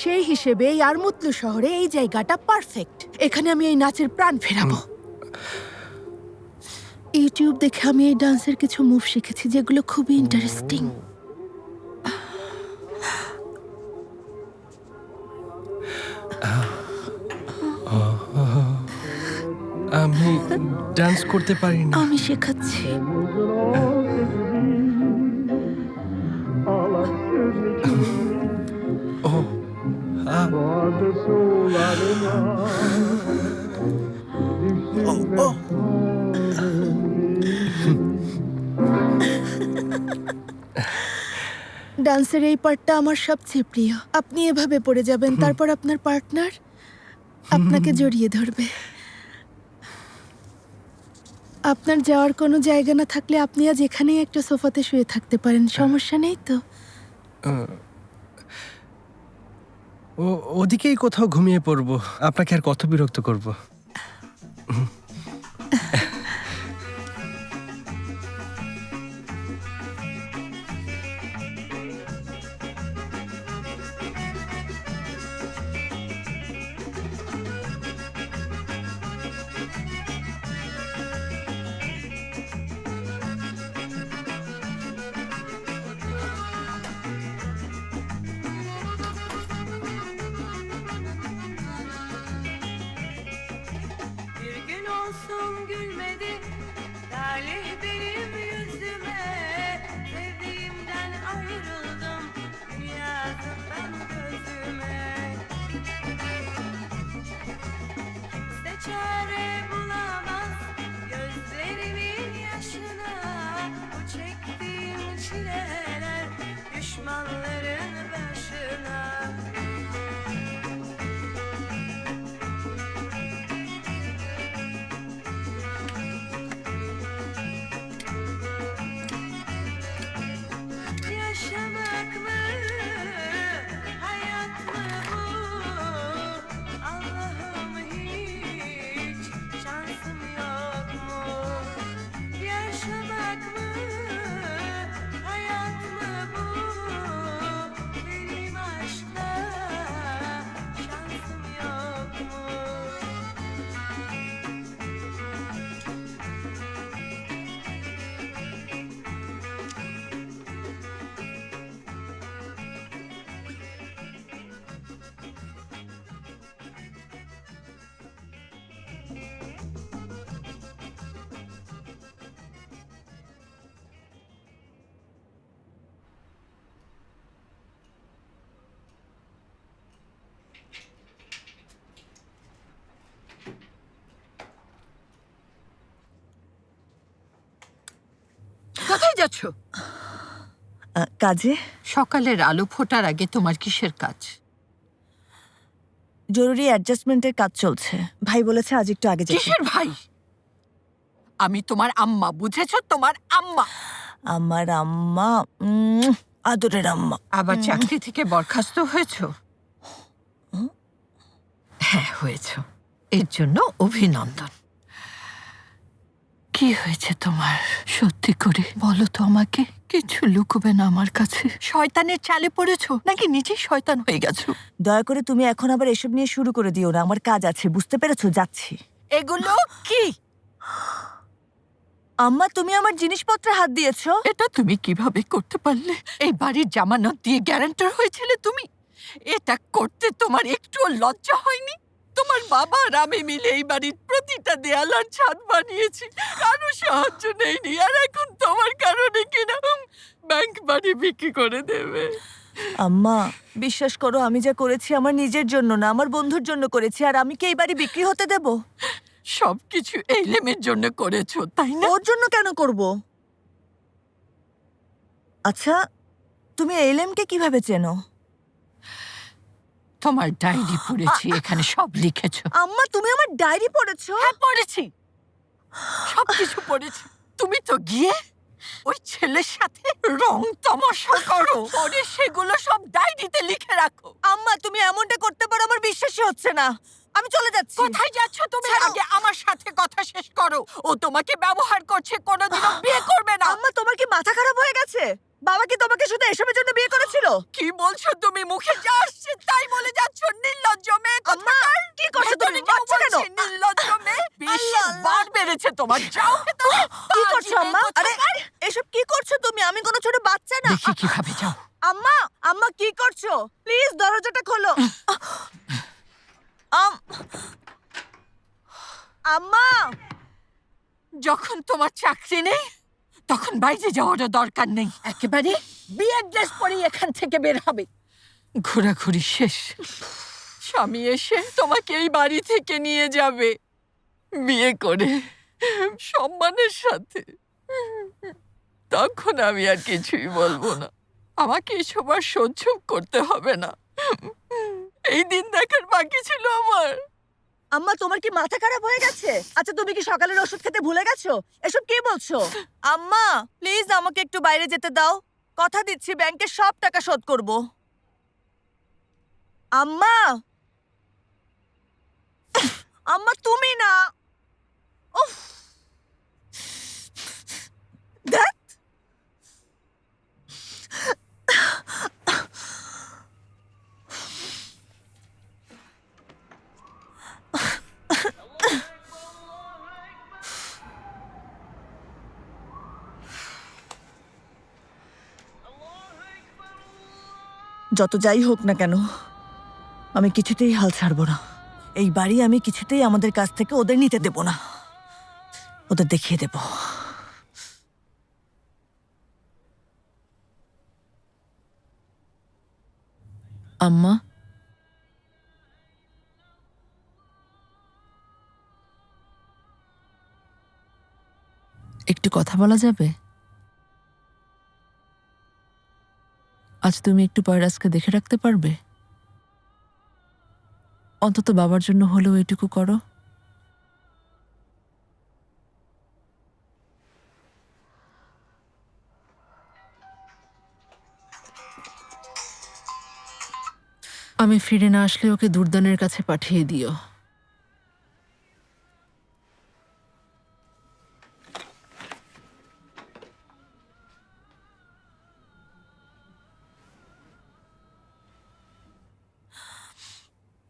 সেই হিসেবে এই আরমুতলু শহরে এই জায়গাটা পারফেক্ট। এখানে আমি এই নাচের প্রাণ ফেরাবো। ইউটিউব দেখে আমি এই ডান্সের কিছু মুভ শিখেছি, যেগুলো খুবই ইন্টারেস্টিং। আমি ডান্স করতে পারি না। আমি শেখাচ্ছি। ডান্সের এই পার্টটা আমার সবচেয়ে প্রিয়। আপনি এভাবে পড়ে যাবেন, তারপর আপনার পার্টনার আপনাকে জড়িয়ে ধরবে। আপনার যাওয়ার কোনো জায়গা না থাকলে আপনি আজ এখানেই একটা সোফাতে শুয়ে থাকতে পারেন, সমস্যা নেই তো? ওদিকেই কোথাও ঘুমিয়ে পড়বো, আপনাকে আর কত বিরক্ত করব। যাচ্ছ? কাজে। সকালের আলো ফোটার আগে তোমার কিসের কাজ? জরুরি অ্যাডজাস্টমেন্টের কাজ চলছে। ভাই বলেছে আজ একটু আগে যেতে। কিসের ভাই? আমি তোমার আম্মা, বুঝেছো? তোমার আম্মা। আমার আম্মা, আদরের আম্মা। আবার চাকরি থেকে বরখাস্ত হয়েছো? হ্যাঁ, হয়েছো। এর জন্য অভিনন্দন। কি হয়েছে তোমার? সত্যি করে বলো তো আমাকে। কিছু লুকোবে না আমার কাছে। শয়তানের চালে পড়েছো নাকি নিজেই শয়তান হয়ে গেছো? দয়া করে তুমি এখন আবার এসব নিয়ে শুরু করে দিও না। আমার কাজ আছে, বুঝতে পেরেছো? যাচ্ছি। এগুলো কি? আম্মা, তুমি আমার জিনিসপত্রে হাত দিয়েছো। এটা তুমি কিভাবে করতে পারলে? এই বাড়ির জামানত দিয়ে গ্যারান্টার হয়েছিলে তুমি। এটা করতে তোমার একটুও লজ্জা হয়নি? তোমার বাবা আর আমি মিলে এই বাড়ির প্রতিটা দেয়াল আর ছাদ বানিয়েছি, কারো সাহায্য নেইনি। আর এখন তোমার কারণে কিনা ব্যাংক বাড়ি বিক্রি করে দেবে। আম্মা, বিশ্বাস করো, আমি যা করেছি আমার নিজের জন্য না, আমার বন্ধুর জন্য করেছি। আর আমি কি এই বাড়ি বিক্রি হতে দেব? সবকিছু এইলেমের জন্য করেছো, তাই না? ওর জন্য কেন করব? আচ্ছা, তুমি এইলেমকে কিভাবে চেনো? তোমার ডায়েরি পড়েছি, এখানে সব লিখেছো। আম্মা, তুমি আমার ডায়েরি পড়েছো? হ্যাঁ, পড়েছি, সবকিছু পড়েছি। তুমি তো গিয়ে ওই ছেলের সাথে রং তামাশা করো, পরে সেগুলো সব ডায়েরিতে লিখে রাখো। আম্মা, তুমি এমনটা করতে পারো আমার বিশ্বাসই হচ্ছে না। আমি চলে যাচ্ছি। কোথায় যাচ্ছ তুমি? আগে আমার সাথে কথা শেষ করো। ও তোমাকে ব্যবহার করছে, কোনোদিনও বিয়ে করবে না। আম্মা, তোমার কি মাথা খারাপ হয়ে গেছে? বাবা কি তোমাকে শুধু এসবের জন্য বিয়ে করেছিল? কি বলছো তুমি? মুখে যা আসছে তাই বলে যাচ্ছ, নির্লজ্জ মেয়ে। আম্মা, কি করছো তুমি? মারছো কেন? নির্লজ্জ মেয়ে, বেশি বার বেড়েছে তোমার। যাও ভেতরে। কি করছো আম্মা? আরে এসব কি করছো তুমি? আমি কোনো ছোট বাচ্চা না। দেখি কিভাবে যাও। আম্মা, আম্মা কি করছো? প্লিজ দরজাটা খোলো। আম্মা, যখন তোমার চাকরি নেই তখন বাইরে যাওয়ারও দরকার নেই। একেবারে বিয়ের ড্রেস পরে এখান থেকে বের হবে। ঘোরাঘুরি শেষ। স্বামী এসে তোমাকে এই বাড়ি থেকে নিয়ে যাবে বিয়ে করে, সম্মানের সাথে। তখন আমি আর কিছুই বলবো না। আমাকে এসব আর সহ্য করতে হবে না। এই দিন দেখার বাকি ছিল আমার। আম্মা, তোমার কি মাথা খারাপ হয়ে গেছে? আচ্ছা, তুমি কি সকালের ওষুধ খেতে ভুলে গেছো? এসব কি বলছো? আম্মা, প্লিজ আমাকে একটু বাইরে যেতে দাও। কথা দিচ্ছি ব্যাংকের সব টাকা শোধ করব। আম্মা, আম্মা তুমি না। উফ, ধ্যাৎ। যত যাই হোক না কেন, আমি কিছুতেই হাল ছাড়বো না। এই বাড়ি আমি কিছুতেই আমাদের কাছ থেকে ওদের নিতে দেব না। ওদের দেখিয়ে দেব। আম্মা, একটু কথা বলা যাবে? আজ তুমি একটু পয়রাজকে দেখে রাখতে পারবে? অন্তত বাবার জন্য হলেও এটুকু করো। আমি ফিরে না আসলে ওকে দুর্দানের কাছে পাঠিয়ে দিও।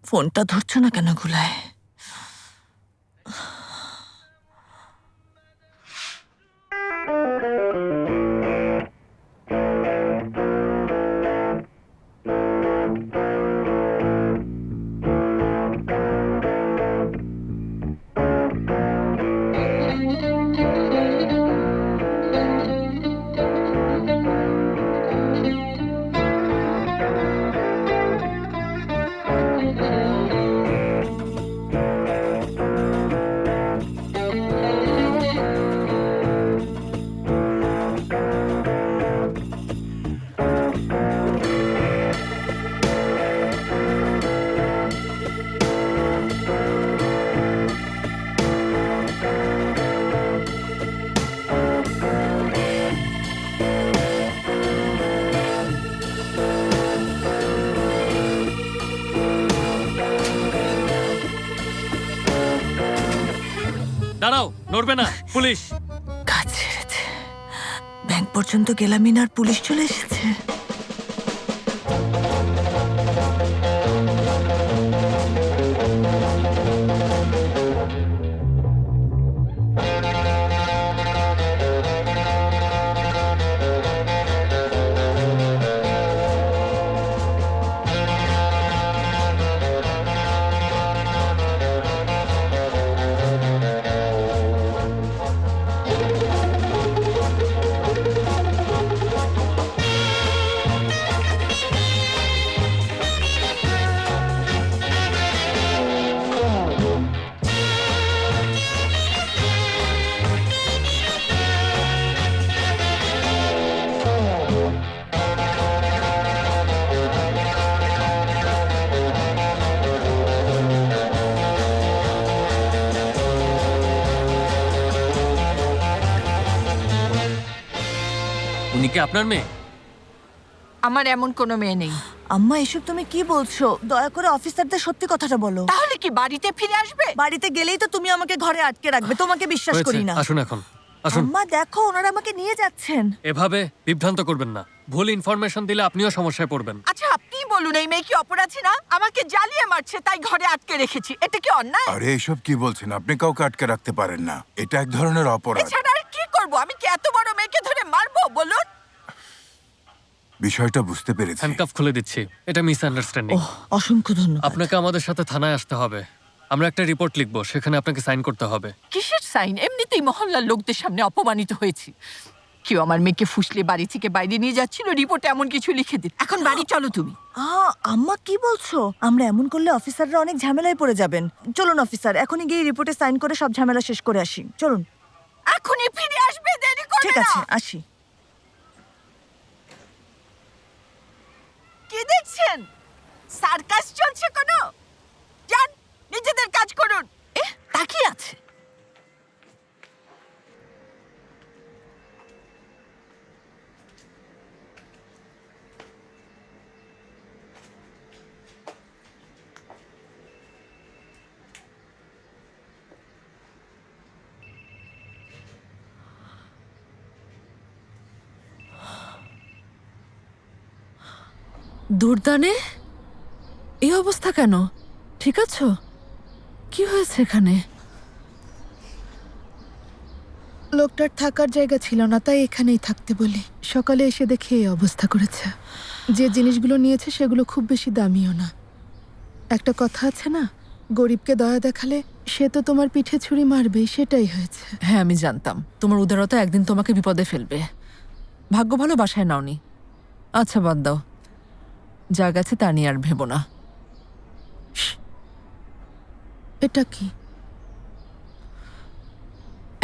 ফোনটা ধরছো না কেন গুলায়? দাঁড়াও, নড়বে না, পুলিশ। কাজ ছেড়েছে। ব্যাংক পর্যন্ত গেলামই না আর পুলিশ চলে এসেছে। উনি কি আপনার মেয়ে? আমার এমন কোনো মেয়ে নেই। আম্মা, এসব তুমি কি বলছো? দয়া করে অফিসারদের সত্যি কথাটা বলো। তাহলে কি বাড়িতে ফিরে আসবে? বাড়িতে গেলেই তো তুমি আমাকে ঘরে আটকে রাখবে। তোমাকে বিশ্বাস হয়েছে, করি না। আসুন এখন, আসুন। আম্মা দেখো, ওনারা আমাকে নিয়ে যাচ্ছেন। এভাবে বিভ্রান্ত করবেন না। ভুল ইনফরমেশন দিলে আপনিও সমস্যায় পড়বেন। আচ্ছা আপনিই বলুন, এই মেয়ে কি অপরাধী না? আমাকে জ্বালিয়ে মারছে, তাই ঘরে আটকে রেখেছি। এটা কি অন্যায়? আরে এসব কি বলছেন? আপনি কাউকে আটকে রাখতে পারেন না, এটা এক ধরনের অপরাধ। এছাড়া আর কি করব? আমি কি এত বড় মেয়েকে ধরে মারবো বলুন? বিষয়টা বুঝতে পেরেছি। হ্যান্ডকাফ খুলে দিচ্ছি। এটা মিসআন্ডারস্ট্যান্ডিং। অসংখ্য ধন্যবাদ। আপনাকে আমাদের সাথে থানায় আসতে হবে। আমরা একটা রিপোর্ট লিখবো, সেখানে আপনাকে সাইন করতে হবে। কিসের সাইন? এমনিতেই মহল্লার লোকদের সামনে অপমানিত হয়েছি। কেউ আমার মেয়েকে ফুসলে বাড়ি থেকে বাইরে নিয়ে যাচ্ছিল, রিপোর্টে এমন কিছু লিখে দিন। এখন বাড়ি চলো তুমি। আম্মা কি বলছো? আমরা এমন করলে অফিসাররা অনেক ঝামেলায় পড়ে যাবেন। চলুন অফিসার, এখনই গিয়ে রিপোর্টে সাইন করে সব ঝামেলা শেষ করে আসি। চলুন। এখনই ফিরে আসবে, দেরি করবে ঠিক না। আছে, আসি। কি দেখছেন? সার্কাস চলছে কোনো? যান, নিজেদের কাজ করুন। তাকিয়ে আছে। দুর্দানে, এই অবস্থা কেন? ঠিক আছো? কি হয়েছে এখানে? লোকটার থাকার জায়গা ছিল না, তাই এখানেই থাকতে বলি। সকালে এসে দেখে এই অবস্থা করেছে। যে জিনিসগুলো নিয়েছে সেগুলো খুব বেশি দামিও না। একটা কথা আছে না, গরিবকে দয়া দেখালে সে তো তোমার পিঠে ছুরি মারবেই, সেটাই হয়েছে। হ্যাঁ, আমি জানতাম তোমার উদারতা একদিন তোমাকে বিপদে ফেলবে। ভাগ্য ভালো বাসায় নাওনি। আচ্ছা বাদ দাও, যা গেছে তা নিয়ে আর ভেবো না। এটা কি?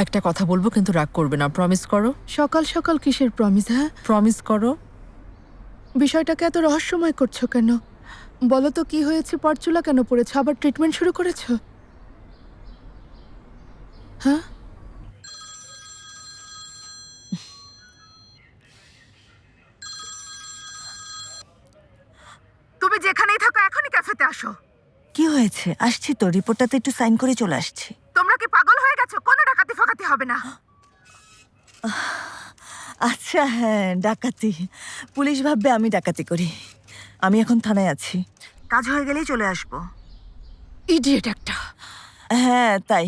একটা কথা বলবো, কিন্তু রাগ করবে না, প্রমিস করো। সকাল সকাল কিসের প্রমিস? হ্যাঁ, প্রমিস করো। বিষয়টাকে এত রহস্যময় করছো কেন? বলো তো কি হয়েছে? পরচুলা কেন পড়েছো? আবার ট্রিটমেন্ট শুরু করেছো? হ্যাঁ, তুমি যেখানেই থাকো এখনই ক্যাফেতে আসো। কি হয়েছে? আসছি তো, রিপোর্টটাতে একটু সাইন করে চলে আসছি। তোমরা কি পাগল হয়ে গেছো? কোনো ডাকাতি ফাকাতি হবে না। আচ্ছা হ্যাঁ, ডাকাতি। পুলিশ ভাববে আমি ডাকাতি করি। আমি এখন থানায় আছি, কাজ হয়ে গেলেই চলে আসবো। ইডিয়েট একটা। হ্যাঁ তাই।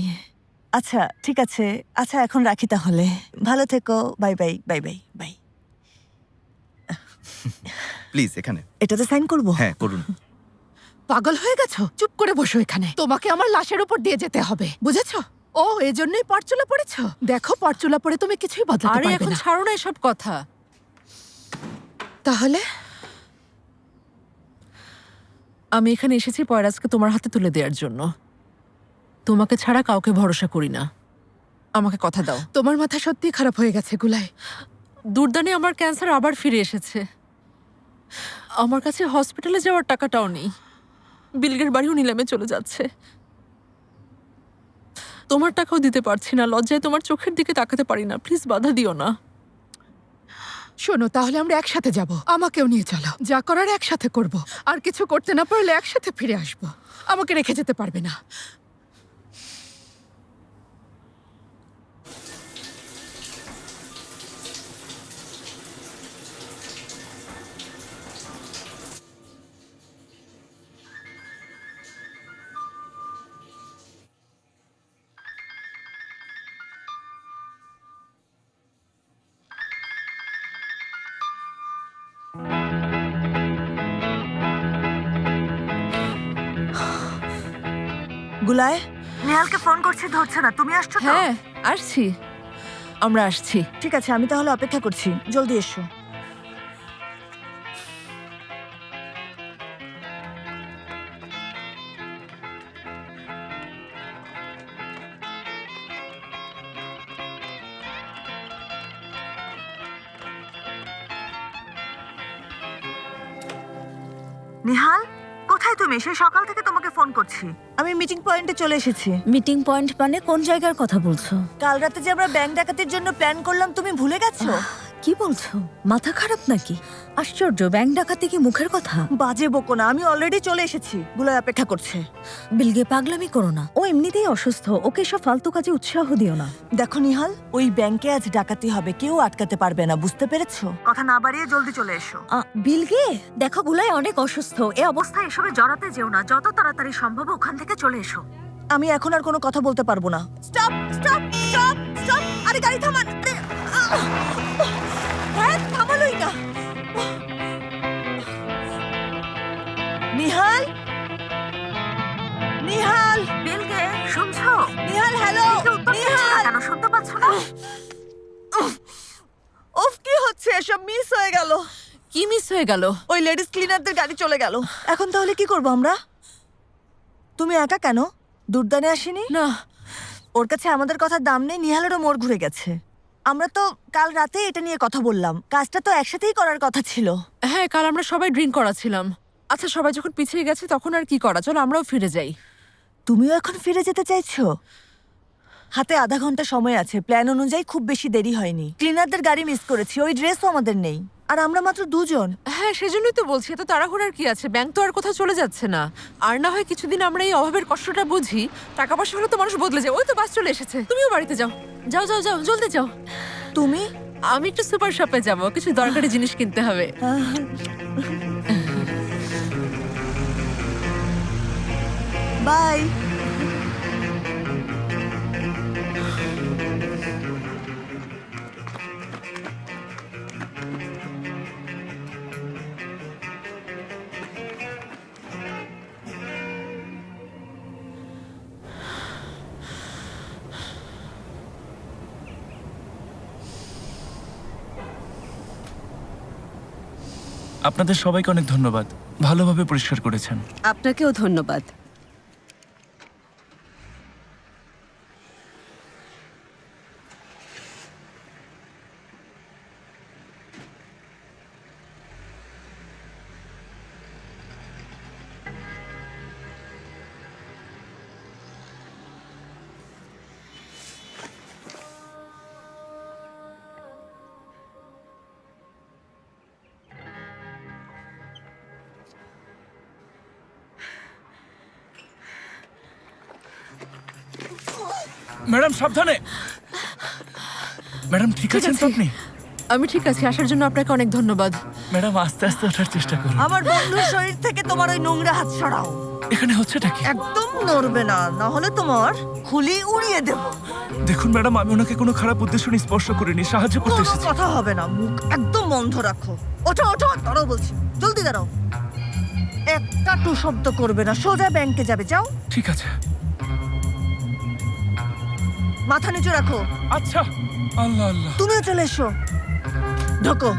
আচ্ছা ঠিক আছে, আচ্ছা এখন রাখি তাহলে। ভালো থেকো, bye bye bye bye bye. Please এখানে। এটাতে সাইন করব? হ্যাঁ করুন। পাগল হয়ে গেছো? চুপ করে বসো এখানে। তোমাকে আমার লাশের উপর দিয়ে যেতে হবে, বুঝেছো? ও, এজন্যই পরচুলা পড়েছো? দেখো, পরচুলা পড়ে তুমি কিছুই বদলাতে আরে পারবে এখন না। ছাড়ো না এসব কথা। তাহলে আমি এখানে এসেছি পয়রাজকে তোমার হাতে তুলে দেওয়ার জন্য। তোমাকে ছাড়া কাউকে ভরসা করি না। আমাকে কথা দাও। তোমার মাথা সত্যিই খারাপ হয়ে গেছে গুলাই। দুর্দানে আমার ক্যান্সার আবার ফিরে এসেছে। আমার কাছে হসপিটালে যাওয়ার টাকাটাও নেই। বিলগের বাড়িও নিলামে চলে যাচ্ছে। তোমার টাকাও দিতে পারছি না। লজ্জায় তোমার চোখের দিকে তাকাতে পারি না। প্লিজ বাধা দিও না। শোনো, তাহলে আমরা একসাথে যাব। আমাকেও নিয়ে চলো, যা করার একসাথে করব। আর কিছু করতে না পারলে একসাথে ফিরে আসব। আমাকে রেখে যেতে পারবে না। গুলায় নেহালকে ফোন করছি, ধরছে না। তুমি আসছো তো? হ্যাঁ আসছি, আমরা আসছি। ঠিক আছে, আমি তাহলে অপেক্ষা করছি, জলদি এসো। নিহাল, কোথায় তুমি? সেই সকাল থেকে তোমাকে ফোন করছি। আমি মিটিং পয়েন্টে চলে এসেছি। মিটিং পয়েন্ট মানে কোন জায়গার কথা বলছো? কাল রাতে যে আমরা ব্যাংক ডাকাতির জন্য প্ল্যান করলাম, তুমি ভুলে গেছো? কি বলছো? মাথা খারাপ নাকি? আশ্চর্য, ব্যাংক ডাকাতি কি মুখের কথা? বাজে বকো না, আমি অলরেডি চলে এসেছি। গুলো অপেক্ষা করছে। বিলগে পাগলামি করো না, ও এমনিতেই অসুস্থ, ওকে সব ফালতু কাজে উৎসাহ দিও না। দেখো নিহাল, ওই ব্যাংকে আজ ডাকাতি হবে, কেউ আটকাতে পারবে না, বুঝতে পেরেছো? কথা না বাড়িয়ে জলদি চলে এসো। বিলগে দেখো, গুলাই অনেক অসুস্থ, এ অবস্থায় এসবে জড়াতে যেও না, যত তাড়াতাড়ি সম্ভব ওখান থেকে চলে এসো। আমি এখন আর কোনো কথা বলতে পারবো না। Stop stop stop stop! আরে গাড়ি থামান! হ্যাঁ, থামালোই না। নিহাল, নিহাল, বিলগে শুনছো? নিহাল, হ্যালো নিহাল, কেন শুনতে পাচ্ছ না? উফ, কি হচ্ছে? এসব মিস হয়ে গেল। কি মিস হয়ে গেল? ওই লেডিস ক্লিনারদের গাড়ি চলে গেল। এখন তাহলে কি করবো আমরা? তুমি একা কেন? দুর্দানে আসেনি? না, ওর কাছে আমাদের কথার দাম নেই। নিহালেরও মোড় ঘুরে গেছে। আমরা তো কাল রাতে এটা নিয়ে কথা বললাম, কাজটা তো একসাথেই করার কথা ছিল। হ্যাঁ কাল আমরা সবাই ড্রিঙ্ক করাছিলাম। আচ্ছা, সবাই যখন পিছিয়ে গেছে তখন আর কি করা, চলো আমরাও ফিরে যাই। তুমিও এখন ফিরে যেতে চাইছো? হাতে আধা ঘন্টা সময় আছে, প্ল্যান অনুযায়ী খুব বেশি দেরি হয়নি। ক্লিনারদের গাড়ি মিস করেছি, ওই ড্রেসও আমাদের নেই, আর আমরা মাত্র দুজন। হ্যাঁ সেজন্যই তো বলছি, এত তাড়াহুড়ার কি আছে? ব্যাংক তো আর কোথাও চলে যাচ্ছে না। আর না হয় কিছুদিন আমরা এই অভাবের কষ্টটা বুঝি, টাকা পয়সা হলে তো মানুষ বদলে যায়। ওই তো বাস চলে এসেছে, তুমিও বাড়িতে যাও। যাও যাও যাও, জলদি যাও। তুমি? আমি একটু সুপার শপে যাবো, কিছু দরকারি জিনিস কিনতে হবে। বাই। আপনাদের সবাইকে অনেক ধন্যবাদ, ভালোভাবে পরিষ্কার করেছেন। আপনাকেও ধন্যবাদ। ম্যাডাম সাবধানে। ম্যাডাম ঠিক আছেন তো আপনি? আমি ঠিক আছি, আসার জন্য আপনাকে অনেক ধন্যবাদ। ম্যাডাম আস্তে আস্তে ওঠার চেষ্টা করুন। আমার বন্ধুর শরীর থেকে তোমার ওই নোংরা হাত সরাও। এখানে হচ্ছেটা কি? একদম নড়বে না, না হলে তোমার খুলি উড়িয়ে দেব। দেখুন ম্যাডাম, আমি ওনাকে কোনো খারাপ উদ্দেশ্য নিয়ে স্পর্শ করিনি, সাহায্য করতে কোনো এসেছি। কথা হবে না, মুখ একদম বন্ধ রাখো। ওঠো ওঠো, দাঁড়াও বলছি, জলদি দাঁড়াও। একটা টু শব্দ করবে না, সোজা ব্যাংকে যাবে, যাও। ঠিক আছে। মাথা নিচু রাখো। আচ্ছা। আল্লাহ আল্লাহ। তুমিও চলে এসো, ঢোকো।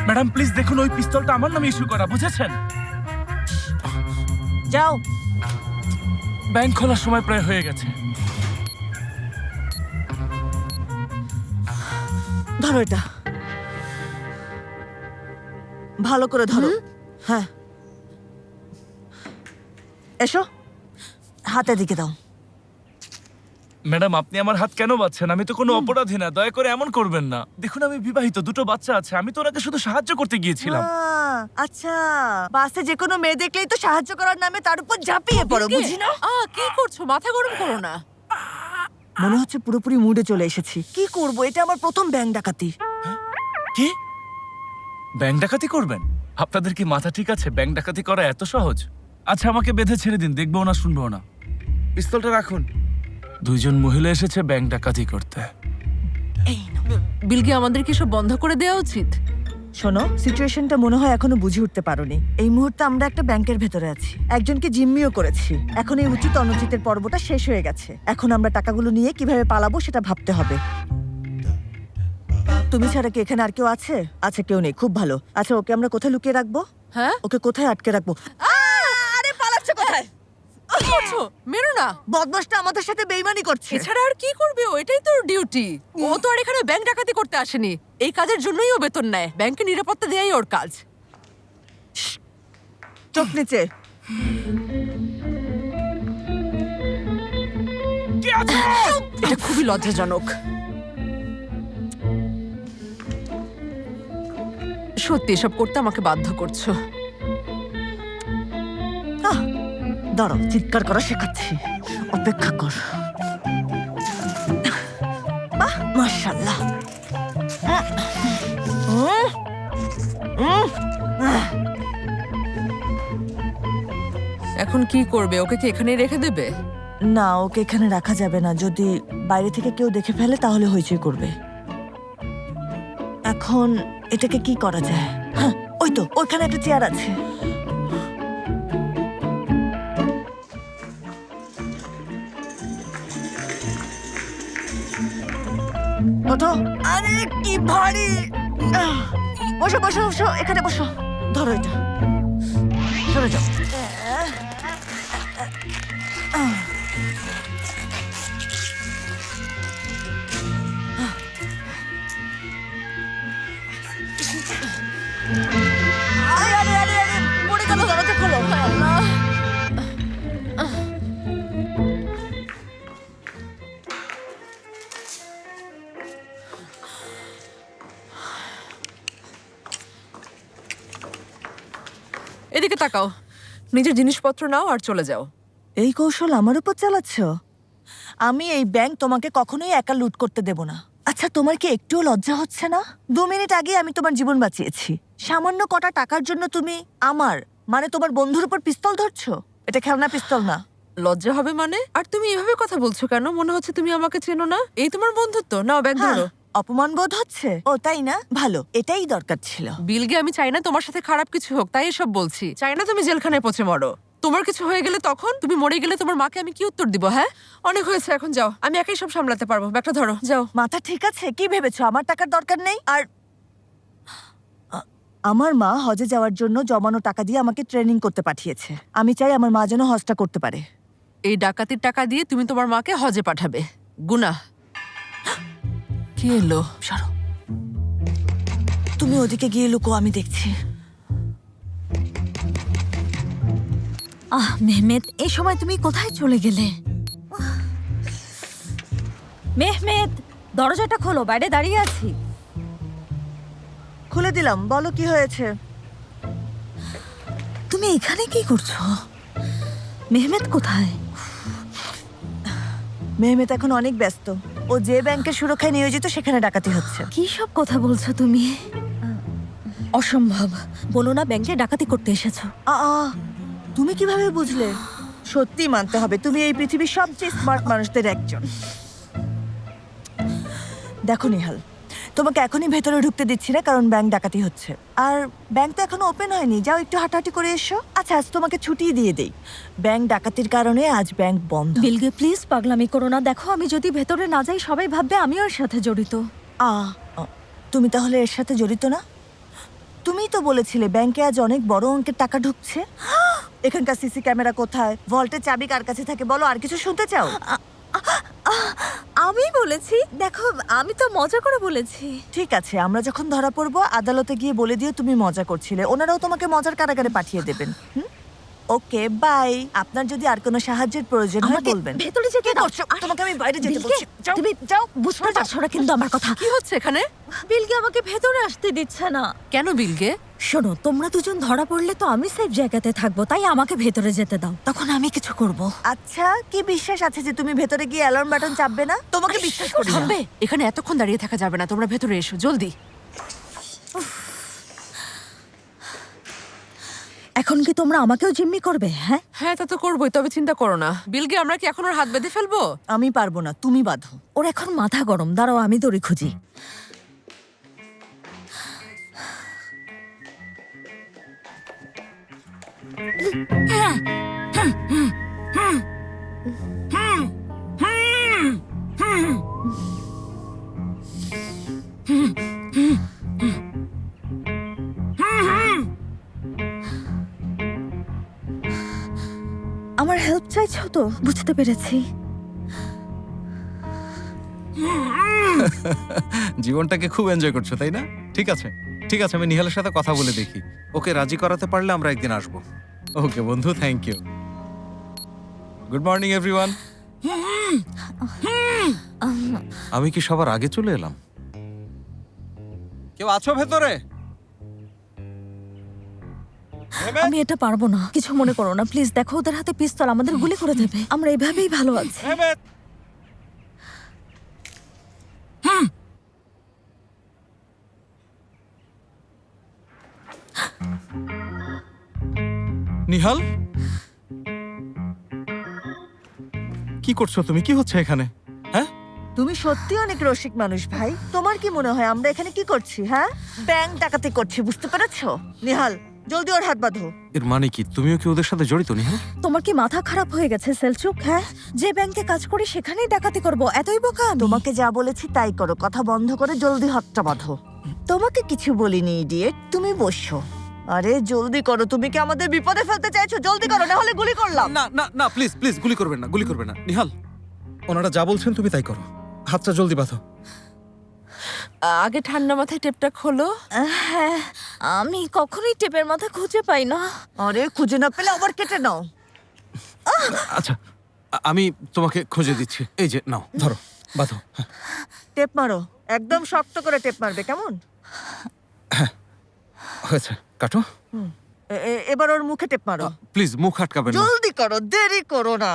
ম্যাডাম প্লিজ দেখুন, ওই পিস্তলটা আমার নামে ইস্যু করা, বুঝেছেন? যাও। ব্যাংক খোলার সময় প্রায় হয়ে গেছে। ধরো এটা, ভালো করে ধরো। হ্যাঁ, এসো, হাতের দিকে দাও। ম্যাডাম আপনি আমার হাত কেন বাঁধছেন? আমি তো কোনো অপরাধী না, দয়া করে এমন করবেন না। দেখুন আমি বিবাহিত, দুটো বাচ্চা আছে, আমি তো ওনাকে শুধু সাহায্য করতে গিয়েছিলাম। আচ্ছা, বাসে যে কোনো মেয়ে দেখলেই তো সাহায্য করার নামে তার উপর ঝাঁপিয়ে পড়ো, বুঝি না? কি করছো? মাথা গরম করো না। মনে হচ্ছে পুরোপুরি মুডে চলে এসেছি। কি করব, এটা আমার প্রথম ব্যাংক ডাকাতি। কি ব্যাংক ডাকাতি করবেন? আপনাদের কি মাথা ঠিক আছে? ব্যাংক ডাকাতি করা এত সহজ? আচ্ছা আমাকে বেঁধে ছেড়ে দিন, দেখবো না শুনবো না। পিস্তলটা রাখুন। দুইজন মহিলা এসেছে ব্যাংক ডাকাতি করতে। বিলকে আমাদের কি সব বন্ধ করে দেওয়া উচিত? শোনো, সিচুয়েশনটা মনে হয় এখনো বুঝে উঠতে পারোনি। এই মুহূর্তে আমরা একটা ব্যাংকের ভেতরে আছি, একজনকে জিম্মিও করেছি। এখন এই উচিত অনুচিতের পর্বটা শেষ হয়ে গেছে। এখন আমরা টাকাগুলো নিয়ে কিভাবে পালাবো সেটা ভাবতে হবে। তুমি ছাড়া কি এখানে আর কেউ আছে? আচ্ছা, কেউ নেই, খুব ভালো। আচ্ছা, ওকে আমরা কোথায় লুকিয়ে রাখবো? হ্যাঁ, ওকে কোথায় আটকে রাখবো? আরে পালাচ্ছে কোথায়? মেরো না। বদমাসটা আমাদের সাথে বেইমানি করছে। এছাড়া আর কি করবে ও? এটাই তোর ডিউটি। ও তো আর এখানে ব্যাংক ডাকাতি করতে আসেনি। এই কাজের জন্যই ও বেতন নেয়। ব্যাংকে নিরাপত্তা দেয়াই ওর কাজ। চোখ নিচে। এটা খুবই লজ্জাজনক। সত্যি এসব করতে আমাকে বাধ্য করছো। দাঁড়াও, চিৎকার করা শেখাচ্ছি, অপেক্ষা কর। বাহ, মাশাআল্লাহ। এখন কি করবে? ওকে কি এখানেই রেখে দেবে? না, ওকে এখানে রাখা যাবে না। যদি বাইরে থেকে কেউ দেখে ফেলে তাহলে হইচই করবে। এখন এটাকে কি করা যায়? হ্যাঁ, ওই তো ওইখানে একটা চেয়ার আছে। ওঠো। আরে কি ভারী! বসো বসো বসো, এখানে বসো। ধরো এটা, সরে যাও। আরে আরে আরে, পড়ে গেল, দরজা খোলো। হায় আল্লাহ। এদিকে তাকাও। নিজের জিনিসপত্র নাও আর চলে যাও। এই কৌশল আমার উপর চালাচ্ছ? আমি এই ব্যাংক তোমাকে কখনোই একা লুট করতে দেব না। আচ্ছা, তোমার কি একটুও লজ্জা হচ্ছে না? 2 মিনিট আগে আমি তোমার জীবন বাঁচিয়েছি। সামান্য কটা টাকার জন্য তুমি আমার, মানে তোমার বন্ধুর উপর পিস্তল ধরছো? এটা খেলনা পিস্তল না। লজ্জা হবে মানে? আর তুমি এভাবে কথা বলছো কেন? মনে হচ্ছে তুমি আমাকে চেনো না। এই তোমার বন্ধুত্ব? নাও ব্যাগ ধরো। অপমান বোধ হচ্ছে? ও তাই না? ভালো, এটাই দরকার ছিল। বিলগে, আমি চাই না তোমার সাথে খারাপ কিছু হোক, তাই এসব বলছি। চাই না তুমি জেলখানায় পচে মরো। তোমার কিছু হয়ে গেলে তখন? তুমি মরে গেলে তোমার মাকে আমি কি উত্তর দিব? হ্যাঁ, অনেক হয়েছে, এখন যাও। আমি একাই সব সামলাতে পারবো। ব্যাগটা ধরো, যাও। মাথা ঠিক আছে? কি ভেবেছো আমার টাকার দরকার নেই? আর আমার মা হজে যাওয়ার জন্য জমানো টাকা দিয়ে আমাকে ট্রেনিং করতে পাঠিয়েছে। আমি চাই আমার মা যেন হজটা করতে পারে। এই ডাকাতির টাকা দিয়ে তুমি তোমার মাকে হজে পাঠাবে? গুনাহ। কি এলো? সরো। তুমি ওদিকে গিয়ে লুকো, আমি দেখছি। মেহমেদ, এই সময় তুমি কোথায় চলে গেলে? মেহমেদ, দরজাটা খোলো, বাইরে দাঁড়িয়ে আছি। খুলে দিলাম, বলো কি হয়েছে? তুমি এখানে কি করছো? মেহমেদ কোথায়? মেহমেদ এখন অনেক ব্যস্ত। ও যে ব্যাংকের সুরক্ষায় নিয়োজিত সেখানে ডাকাতি হচ্ছে। কি সব কথা বলছো তুমি? অসম্ভব। বলো না ব্যাংকে ডাকাতি করতে এসেছো। তুমি কিভাবে বুঝলে? সত্যি মানতে হবে, তুমি এই পৃথিবীর সবচেয়ে স্মার্ট মানুষদের একজন। দেখো নিহাল, তোমাকে এখনই ভেতরে ঢুকতে দিচ্ছি না, কারণ ব্যাংক ডাকাতি হচ্ছে। আর ব্যাংক তো এখনো ওপেন হয়নি। যাও একটু হাঁটাহাঁটি করে এসো। আচ্ছা, আজ তোমাকে ছুটি দিয়ে দেই। ব্যাংক ডাকাতির কারণে আজ ব্যাংক বন্ধ। বিলগে, প্লিজ পাগলামি করো না। দেখো, আমি যদি ভেতরে না যাই সবাই ভাববে আমিও এর সাথে জড়িত। তুমি তাহলে এর সাথে জড়িত না? তুমিই তো বলেছিলে ব্যাংকে আজ অনেক বড় অঙ্কের টাকা ঢুকছে। এখানকার সিসি ক্যামেরা কোথায়? ভল্টের চাবি কার কাছে থাকে? বলো, আর কিছু শুনতে চাও? আমি বলেছি। দেখো, আমি তো মজা করে বলেছি। ঠিক আছে, আমরা যখন ধরা পড়বো আদালতে গিয়ে বলে দিও তুমি মজা করছিলে। ওনারাও তোমাকে মজার কারাগারে পাঠিয়ে দেবেন। ওকে, বাই। আপনার যদি আর কোনো সাহায্যের প্রয়োজন হয় বলবেন। ভেতরে যেতে দাও। তোমাকে আমি বাইরে যেতে বলছি। তুমি যাও, বুঝতে পারছো না কিন্তু আমার কথা। কি হচ্ছে এখানে? বিলগে আমাকে ভেতরে আসতে দিচ্ছে না। কেন বিলগে? শোনো, তোমরা দুজন ধরা পড়লে তো আমি সেফ জায়গাতে থাকবো, তাই আমাকে ভেতরে যেতে দাও, তখন আমি কিছু করব। আচ্ছা, কি বিশ্বাস আছে যে তুমি ভেতরে গিয়ে অ্যালার্ম বাটন চাপবে না? তোমাকে বিশ্বাস করি না। থামবে, এখানে এতক্ষণ দাঁড়িয়ে থাকা যাবে না। তোমরা ভেতরে এসো, জলদি। এখন কি তোমরা আমাকেও জিম্মি করবে? হ্যাঁ হ্যাঁ, তা তো করবোই, তবে চিন্তা করো না। বিলগে, আমরা কি এখন ওর হাত বেঁধে ফেলবো? আমি পারবো না, তুমি বাঁধো। ওর এখন মাথা গরম, দাঁড়াও আমি দড়ি খুঁজি। আমার হেল্প চাইছো তো? বুঝতে পেরেছি। জীবনটাকে খুব এনজয় করছো তাই না? ঠিক আছে ঠিক আছে, আমি নিহালের সাথে কথা বলে দেখি। ওকে রাজি করাতে পারলে আমরা একদিন আসবো। ওকে বন্ধু, thank you. Good morning everyone. আমি কি সবার আগে চলে এলাম? কেউ আছো ভেতরে? আমি এটা পারবো না, কিছু মনে করো না প্লিজ। দেখো ওদের হাতে পিস্তল, আমাদের গুলি করে দেবে। আমরা এইভাবেই ভালো আছি। নিহাল, কি করছো তুমি? কি হচ্ছে এখানে? হ্যাঁ, তুমি সত্যি অনেক রসিক মানুষ ভাই। তোমার কি মনে হয় আমরা এখানে কি করছি? হ্যাঁ, ব্যাংক ডাকাতি করছি, বুঝতে পেরেছো? নিহাল, জলদি ওর হাত বাঁধো। এর মানে কি তুমিও কি ওদের সাথে জড়িত নিহাল? তোমার কি মাথা খারাপ হয়ে গেছে সেলচুক? হ্যাঁ, যে ব্যাংকে কাজ করি সেখানেই ডাকাতি করব? এতই বোকা আমি? তোমাকে যা বলেছি তাই করো, কথা বন্ধ করে জলদি হাতটা বাঁধো। তোমাকে কিছু বলিনি ইডিয়েট, তুমি বসো। আরে জলদি করো, তুমি কি আমাদের বিপদে ফেলতে চাইছো? জলদি করো, না হলে গুলি করলাম। না না না, প্লিজ প্লিজ, গুলি করবেন না, গুলি করবেন না। নিহাল, ওনারা যা বলছেন তুমি তাই করো। হাতটা জলদি বাঁধো। আগে ঠান্ডা মাথায় টেপটা খোলো। হ্যাঁ, আমি কখনোই টেপের মাথা খুঁজে পাই না। আরে খুঁজে না পেলে আবার কেটে নাও। আচ্ছা, আমি তোমাকে খুঁজে দিচ্ছি। এই যে নাও, ধরো, বাঁধো। হ্যাঁ, টেপ মারো, একদম শক্ত করে টেপ মারবে, কেমন? হয়েছে, কাটো। এবার ওর মুখে টেপ মারো। প্লিজ মুখ আটকাবেন না। জলদি করো, দেরি করো না।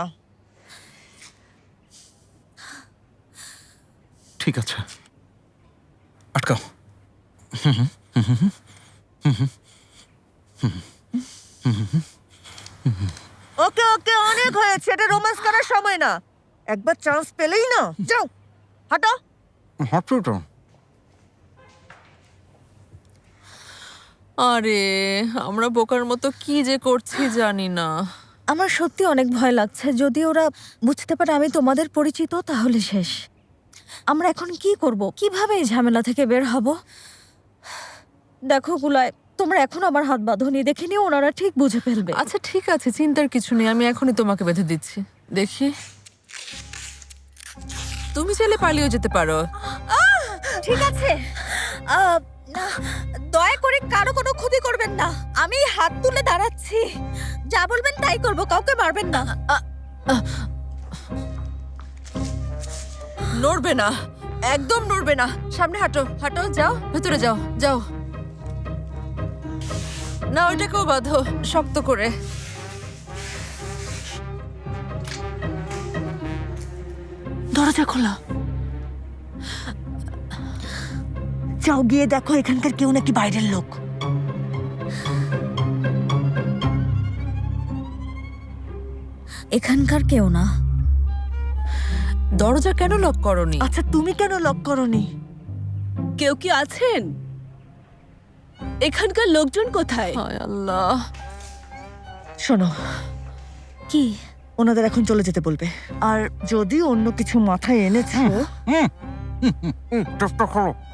ঠিক আছে, আটকাও। ওকে ওকে, অনেক হয়েছে, এটা রোম্যান্স করার সময় না। একবার চান্স পেলেই না, যাও হাঁটো। হাঁটো। আরে আমরা বোকার মতো কি যে করছি জানি না। আমার সত্যি অনেক ভয় লাগছে। যদি ওরা বুঝতে পারে আমি তোমাদের পরিচিত তাহলে শেষ। আমরা এখন কি করব? কিভাবে এই ঝামেলা থেকে বের হব? দেখো গুলায়, তোমরা এখন আমার হাত বাঁধনি, দেখে নিও ওনারা ঠিক বুঝে ফেলবে। আচ্ছা ঠিক আছে, চিন্তার কিছু নেই, আমি এখনই তোমাকে বেঁধে দিচ্ছি। দেখি, তুমি চাইলে পালিয়েও যেতে পারো। ঠিক আছে, দয়া করে কারো কোনো ক্ষতি করবেন না। আমি হাত তুলে দাঁড়াচ্ছি, যা বলবেন তাই করব, কাউকে মারবেন না। নড়বে না, একদম নড়বে না। সামনে হাঁটো, হাঁটো, যাও ভেতরে, যাও যাও। না, ওইটাকেও বাঁধো শক্ত করে। দরজা খোলা। যাও গিয়ে দেখো এখানকার কেউ নাকি বাইরের লোক। এখানকার কেউ না। দরজা কেন লক করনি? আচ্ছা তুমি কেন লক করনি? কেউ কি আছেন? এখানকার লোকজন কোথায়? হায় আল্লাহ। শোনো, কি? ওনাদের এখন চলে যেতে বলবে। আর যদি অন্য কিছু মাথায় এনেছো,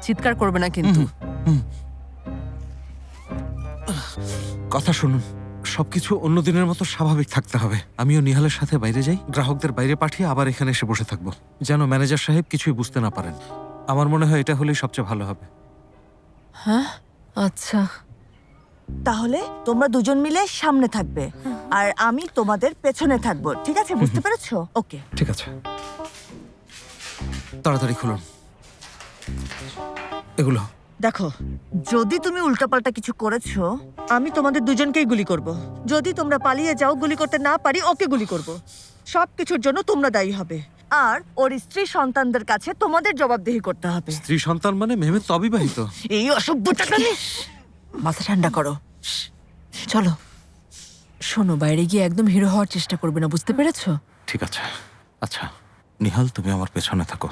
চিৎকার করবে না কিন্তু। কথা শুনুন, সবকিছু অন্য দিনের মতো স্বাভাবিক থাকতে হবে। আমিও নিহালের সাথে বাইরে যাই, গ্রাহকদের বাইরে পাঠিয়ে আবার এখানে এসে বসে থাকবো, যেন ম্যানেজার সাহেব কিছুই বুঝতে না পারেন। আমার মনে হয় এটা হলেই সবচেয়ে ভালো হবে। হ্যাঁ, আচ্ছা তাহলে তোমরা দুজন মিলে সামনে থাকবে আর আমি তোমাদের পেছনে থাকবো, ঠিক আছে? বুঝতে পেরেছো? ওকে ঠিক আছে, তাড়াতাড়ি খুলুন এগুলো। দেখো, যদি তুমি উল্টাপাল্টা কিছু করেছো, আমি তোমাদের দুজনকেই গুলি করব। যদি তোমরা পালিয়ে যাও, গুলি করতে না পারি, ওকে গুলি করব। সবকিছুর জন্য তোমরা দায়ী হবে। আর ওর স্ত্রী সন্তানদের কাছে তোমাদের জবাবদিহি করতে হবে। স্ত্রী সন্তান মানে মেহমেদ তো অবিবাহিত। এই অসভ্যটাকে মাথা ঠান্ডা করো, চলো। শোনো, বাইরে গিয়ে একদম হিরো হওয়ার চেষ্টা করবে না, বুঝতে পেরেছো? ঠিক আছে। আচ্ছা নিহাল, তুমি আমার পেছনে থাকো।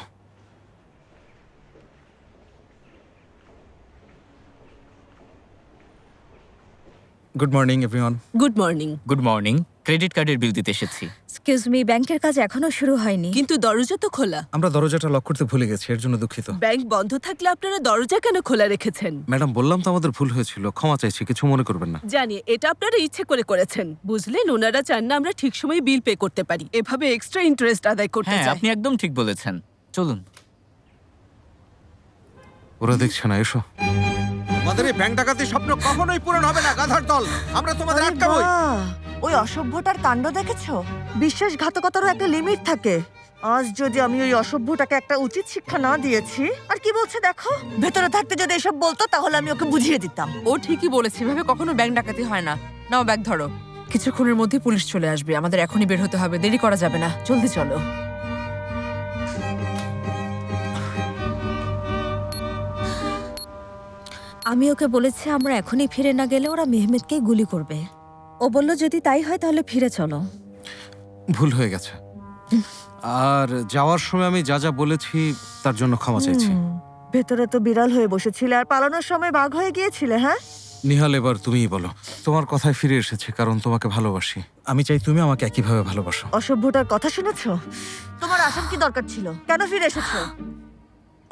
Good morning everyone. Good morning. Good morning, credit কার্ডের বিল দিতে এসেছি। এক্সকিউজ মি, ব্যাংকের কাজ এখনো শুরু হয়নি। কিন্তু দরজা তো খোলা। আমরা দরজাটা লক করতে ভুলে গেছি, এর জন্য দুঃখিত। ব্যাংক বন্ধ থাকলে আপনারা দরজা কেন খোলা রেখেছেন? ম্যাডাম, বললাম তো আমাদের ভুল হয়েছিল, ক্ষমা চাইছি, কিছু মনে করবেন না। জানি এটা আপনারা ইচ্ছে করে করেছেন। বুঝলেন, ওনারা চান না আমরা ঠিক সময়ে বিল পে করতে পারি, এভাবে এক্সট্রা ইন্টারেস্ট আদায় করতে হ্যাঁ, চায়। আপনি একদম ঠিক বলেছেন। চলুন। ওরা দেখছে না, এসো। আমাদের এই ব্যাংক ডাকাতির স্বপ্ন কখনোই পূরণ হবে না, গাধার দল। আমরা তোমাদের আরে আটকাবোই। বাহ! ওই অসভ্যটার কাণ্ড দেখেছো? বিশ্বাসঘাতকতারও একটা লিমিট থাকে। আজ যদি আমি ওই অসভ্যটাকে একটা উচিত শিক্ষা না দিয়েছি, আর কি বলছে দেখো, ভেতরে থাকতে যদি এসব বলতো তাহলে আমি ওকে বুঝিয়ে দিতাম। ও ঠিকই বলেছে, এভাবে কখনো ব্যাংক ডাকাতি হয় না। নাও ব্যাগ ধরো, কিছুক্ষণের মধ্যে পুলিশ চলে আসবে, আমাদের এখনই বের হতে হবে, দেরি করা যাবে না, জলদি চলো। আমি ওকে বলেছি আমরা এখনই ফিরে না গেলে ওরা মেহমেদকে গুলি করবে। ও বলল যদি তাই হয় তাহলে ফিরে চলো। ভুল হয়ে গেছে, আর যাওয়ার সময় আমি যা যা বলেছি তার জন্য ক্ষমা চাইছি। ভেতরে তো বিড়াল হয়ে বসেছিলে আর পালানোর সময় বাঘ হয়ে গিয়েছিলে। হ্যাঁ, নিহাল, এবার তুমিই বলো। তোমার কথায় ফিরে এসেছি কারণ তোমাকে ভালোবাসি। আমি চাই তুমি আমাকে একইভাবে ভালোবাসো। অসভ্যটার কথা শুনেছো? তোমার আসার কি দরকার ছিল? কেন ফিরে এসেছো?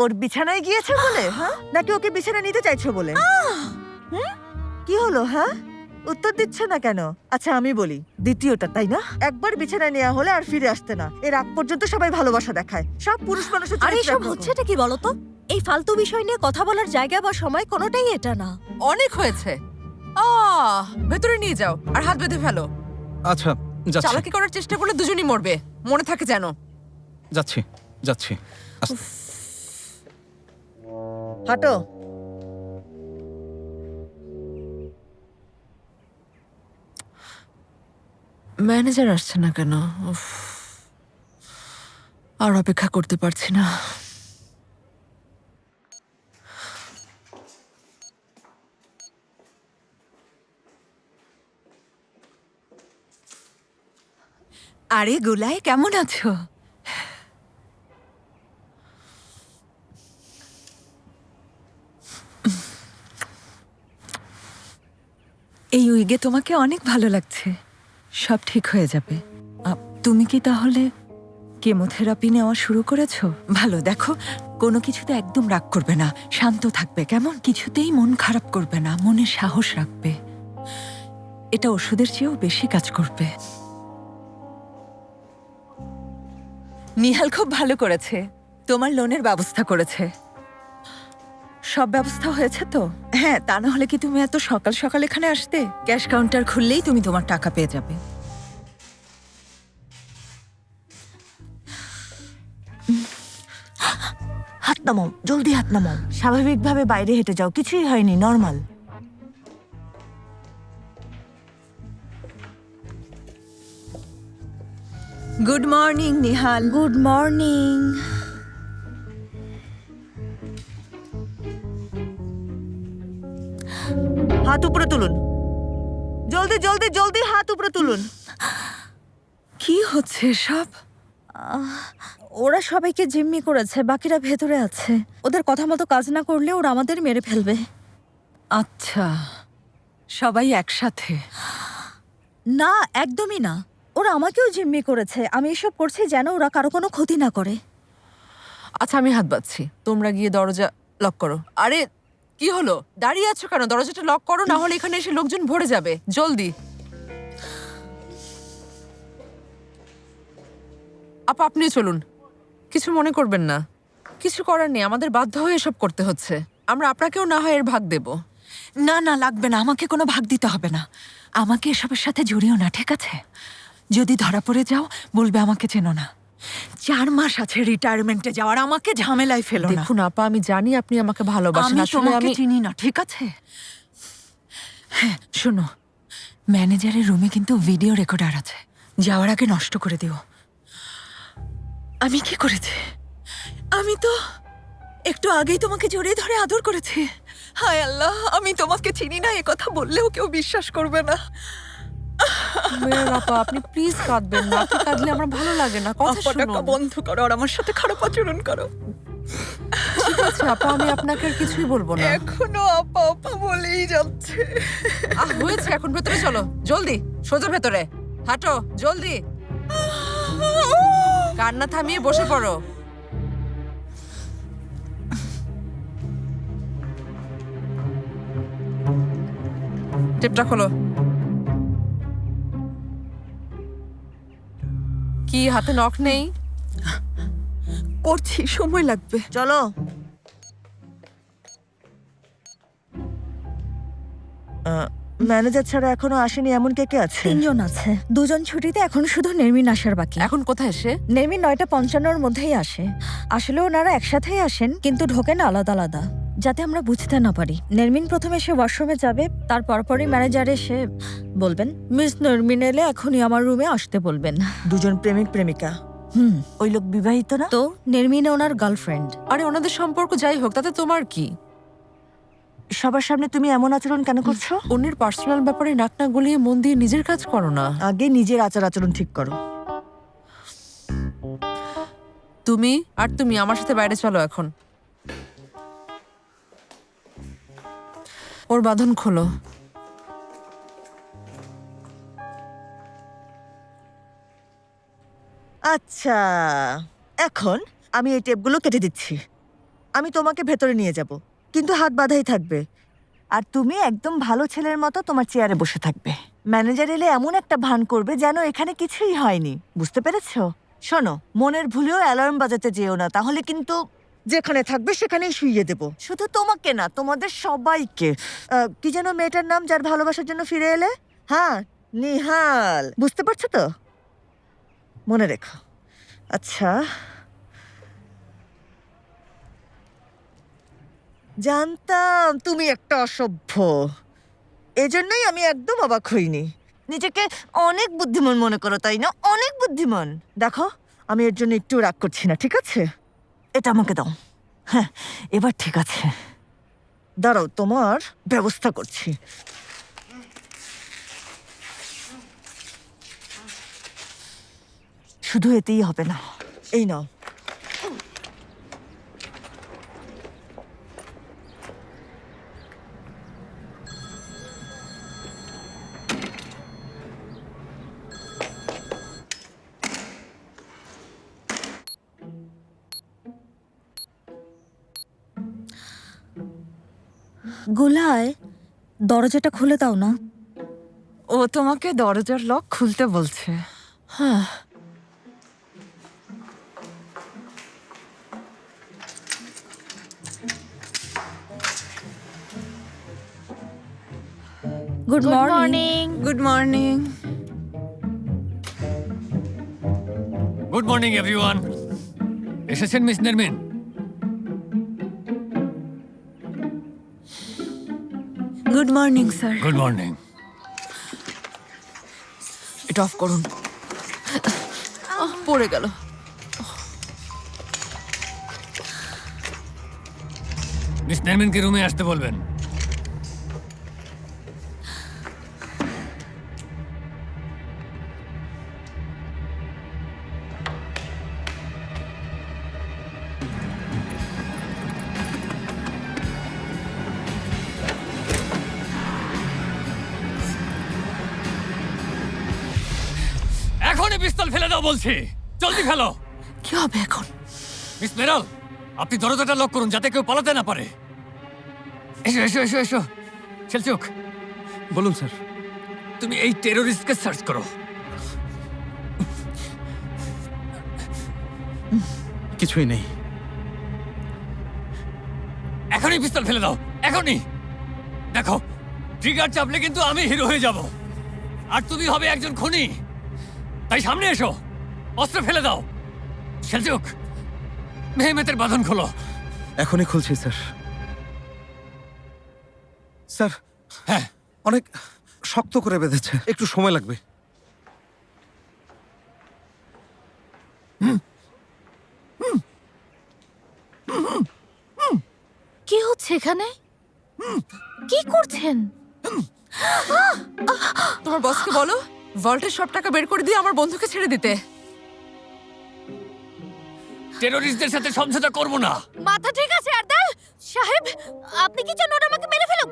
ওর বিছানায় গিয়েছে বলে? হ্যাঁ, নাকি ওকে বিছানায় নিতে চাইছো বলে? হুম? কি হলো? হ্যাঁ, উত্তর দিচ্ছ না কেন? আচ্ছা আমি বলি, দ্বিতীয়টা, তাই না? একবার বিছানায় নেওয়া হলে আর ফিরে আসতে না। এর আগ পর্যন্ত সবাই ভালোবাসা দেখায়, সব পুরুষ মানুষের আর এইসব হচ্ছেটা কি বলো তো? এই ফালতু বিষয় নিয়ে কথা বলার জায়গা বা সময় কোনোটাই এটা না। অনেক হয়েছে। ভেতরে নিয়ে যাও আর হাত বেঁধে ফেলো। আচ্ছা, যাচ্ছি চালাকি করার চেষ্টা করলে দুজনই মরবে, মনে থাকে যেন। যাচ্ছি যাচ্ছি। হাঁটো। ম্যানেজার আসছে না কেন? উফ, আর অপেক্ষা করতে পারছি না। আরে গোলাই, কেমন আছো? এই উইগে তোমাকে অনেক ভালো লাগছে। সব ঠিক হয়ে যাবে। তুমি কি তাহলে কেমোথেরাপি নেওয়া শুরু করেছো? ভালো, দেখো কোনো কিছুতে একদম রাগ করবে না, শান্ত থাকবে, কেমন? কিছুতেই মন খারাপ করবে না, মনে সাহস রাখবে। এটা ওষুধের চেয়েও বেশি কাজ করবে। নিহাল খুব ভালো করেছে, তোমার লোনের ব্যবস্থা করেছে। সব ব্যবস্থা হয়েছে তো? হ্যাঁ, তা না হলে কি তুমি এত সকাল সকাল এখানে আসতে? ক্যাশ কাউন্টার খুললেই তুমি তোমার টাকা পেয়ে যাবে। হাত নামাও, জলদি হাত নামাও। স্বাভাবিকভাবে বাইরে হেঁটে যাও, কিছুই হয়নি, normal. Good morning Nihal. Good morning. হাত উপরে তুলুন, জলদি জলদি জলদি হাত উপরে তুলুন। কি হচ্ছে সব? ওরা সবাইকে জিম্মি করেছে, বাকিরা ভেতরে আছে। ওদের কথা মতো কাজ না করলে ওরা আমাদের মেরে ফেলবে। আচ্ছা, সবাই একসাথে? না, একদমই না। ওরা আমাকেও জিম্মি করেছে। আমি এসব করছি যেন ওরা কারো কোনো ক্ষতি না করে। আচ্ছা, আমি হাত বাঁধছি, তোমরা গিয়ে দরজা লক করো। আরে কি হলো, দাঁড়িয়ে আছো কেন? দরজাটা লক করো, না হলে এখানে এসে লোকজন ভরে যাবে। জলদি। আপা, আপনিও চলুন, কিছু মনে করবেন না। কিছু করার নেই, আমাদের বাধ্য হয়ে এসব করতে হচ্ছে। আমরা আপনাকেও না হয় এর ভাগ দেব। না না, লাগবে না, আমাকে কোনো ভাগ দিতে হবে না। আমাকে এসবের সাথে জড়িও না, ঠিক আছে? যদি ধরা পড়ে যাও বলবে আমাকে চেনো না। 4 মাস আছে রিটায়ারমেন্টে যাওয়ার, আমাকে ঝামেলায় ফেলো না। দেখুন আপা, আমি জানি আপনি আমাকে ভালোবাসেন, আমি আসলে তোমাকে আমি চিনি না, ঠিক আছে? হ্যাঁ, শোনো, ম্যানেজারের রুমে কিন্তু ভিডিও রেকর্ডার আছে, যাওয়ার আগে নষ্ট করে দিও। আমি কি করেছি? আমি তো একটু আগেই তোমাকে জড়িয়ে ধরে আদর করেছি। হায় আল্লাহ, আমি তোমাকে চিনি না, এ কথা বললেও কেউ বিশ্বাস করবে না। আপা, আপনি প্লিজ কাঁদবেন না। আপনি কাঁদলে আমার ভালো লাগে না। কথা শুনুন। বন্ধ করো আর আমার সাথে খারাপ আচরণ করো। ঠিক আছে আপা, আমি আপনাকে আর কিছুই বলবো না। এখনো আপা আপা বলেই যাচ্ছে। হয়েছে, এখন ভেতরে চলো, জলদি সোজা ভেতরে হাঁটো, জলদি। কান্না থামিয়ে বসে পড়ো। টেপটা খোলো। কি হাতে নখ নেই? করছি, সময় লাগবে। চলো। ম্যানেজার ছাড়া এখনো আসেনি এমন কে কে আছে? 3 জন আছে, 2 জন ছুটিতে, এখন শুধু নেরমিন আসার বাকি। এখন কোথায় এসে? নেরমিন 9:55 মধ্যেই আসে। আসলে ওনারা একসাথেই আসেন, কিন্তু ঢোকেন আলাদা আলাদা, যাতে আমরা বুঝতে না পারি। নেরমিন প্রথমে এসে ওয়াশরুমে যাবে, তারপর পরই ম্যানেজার এসে বলবেন, মিস নেরমিন এলে এখনই আমার রুমে আসতে বলবেন। 2 জন প্রেমিক প্রেমিকা। ওই লোক বিবাহিত না তো? নেরমিন ওনার গার্লফ্রেন্ড। আরে ওনাদের সম্পর্ক যাই হোক, তাতে তোমার কি? সবার সামনে তুমি এমন আচরণ কেন করছো? অন্যের পার্সোনাল ব্যাপারে নাক না গলিয়ে মন দিয়ে নিজের কাজ করো না। আগে নিজের আচার আচরণ ঠিক করো। তুমি আমার সাথে বাইরে চলো এখন। ওর বাঁধন খোলো। আচ্ছা, এখন আমি এই টেপগুলো কেটে দিচ্ছি। আমি তোমাকে ভেতরে নিয়ে যাব, কিন্তু হাত বাঁধাই থাকবে। আর তুমি একদম ভালো ছেলের মতো তোমার চেয়ারে বসে থাকবে। ম্যানেজার এলে এমন একটা ভান করবে যেন এখানে কিছুই হয়নি। বুঝতে পেরেছো? শোনো, মনের ভুলেও অ্যালার্ম বাজাতে যেও না, তাহলে কিন্তু যেখানে থাকবে সেখানেই শুইয়ে দেব। শুধু তোমাকে না, তোমাদের সবাইকে। কি যেন মেয়েটার নাম যার ভালোবাসার জন্য ফিরে এলে? হ্যাঁ, নিহাল। বুঝতে পারছো তো? মনে রেখো। আচ্ছা, জানতাম তুমি একটা অসভ্য। এজন্যই আমি একদম অবাক হইনি। নিজেকে অনেক বুদ্ধিমান মনে করো, তাই না? অনেক বুদ্ধিমান। দেখো, আমি এর জন্য একটু রাগ করছি না, ঠিক আছে? এটা আমাকে দাও। হ্যাঁ, এবার ঠিক আছে। দাঁড়াও, তোমার ব্যবস্থা করছি। শুধু এতেই হবে না, এই নাও। গুলায় দরজাটা খুলে দাও না। ও তোমাকে দরজার লক খুলতে বলছে। হ্যাঁ, good morning. Good morning. Good morning everyone. এসেছেন miss Nermin? Good morning sir. Good morning. এটা অফ করুন। পড়ে গেল। মিস নেরমিনকে রুমে আসতে বলবেন। এখনই পিস্তল ফেলে দাও বলছি, জলদি ফেলো। কি হবে এখন? মিস মেরাল, আপনি দরজাটা লক করুন যাতে কেউ পালাতে না পারে। এসো এসো এসো এসো। সেলচুক, বলুন স্যার। তুমি এই টেরোরিস্টকে সার্চ করো। কিছুই নেই। এখনই পিস্তল ফেলে দাও, এখনই। দেখো, ট্রিগার চাপলে কিন্তু আমি হিরো হয়ে যাব, আর তুমি হবে একজন খুনি। তাই সামনে এসো, অস্ত্র ফেলে দাও। সেলচুক, মেহমেতের বাঁধন খোলো। এখনই খুলছি স্যার। স্যার, হ্যাঁ, অনেক শক্ত করে বেঁধেছে, একটু সময় লাগবে। কি হচ্ছে এখানে? কি করছেন? তোমার বসকে বলো ভল্টের সব টাকা বের করে দিয়ে আমার বন্ধুকে ছেড়ে দিতে। টেরোরিস্টদের সাথে সমঝোতা করবো না। মাথা ঠিক আছে? আর সাহেব, আপনি কি চান ওরা আমাকে মেরে ফেলুক?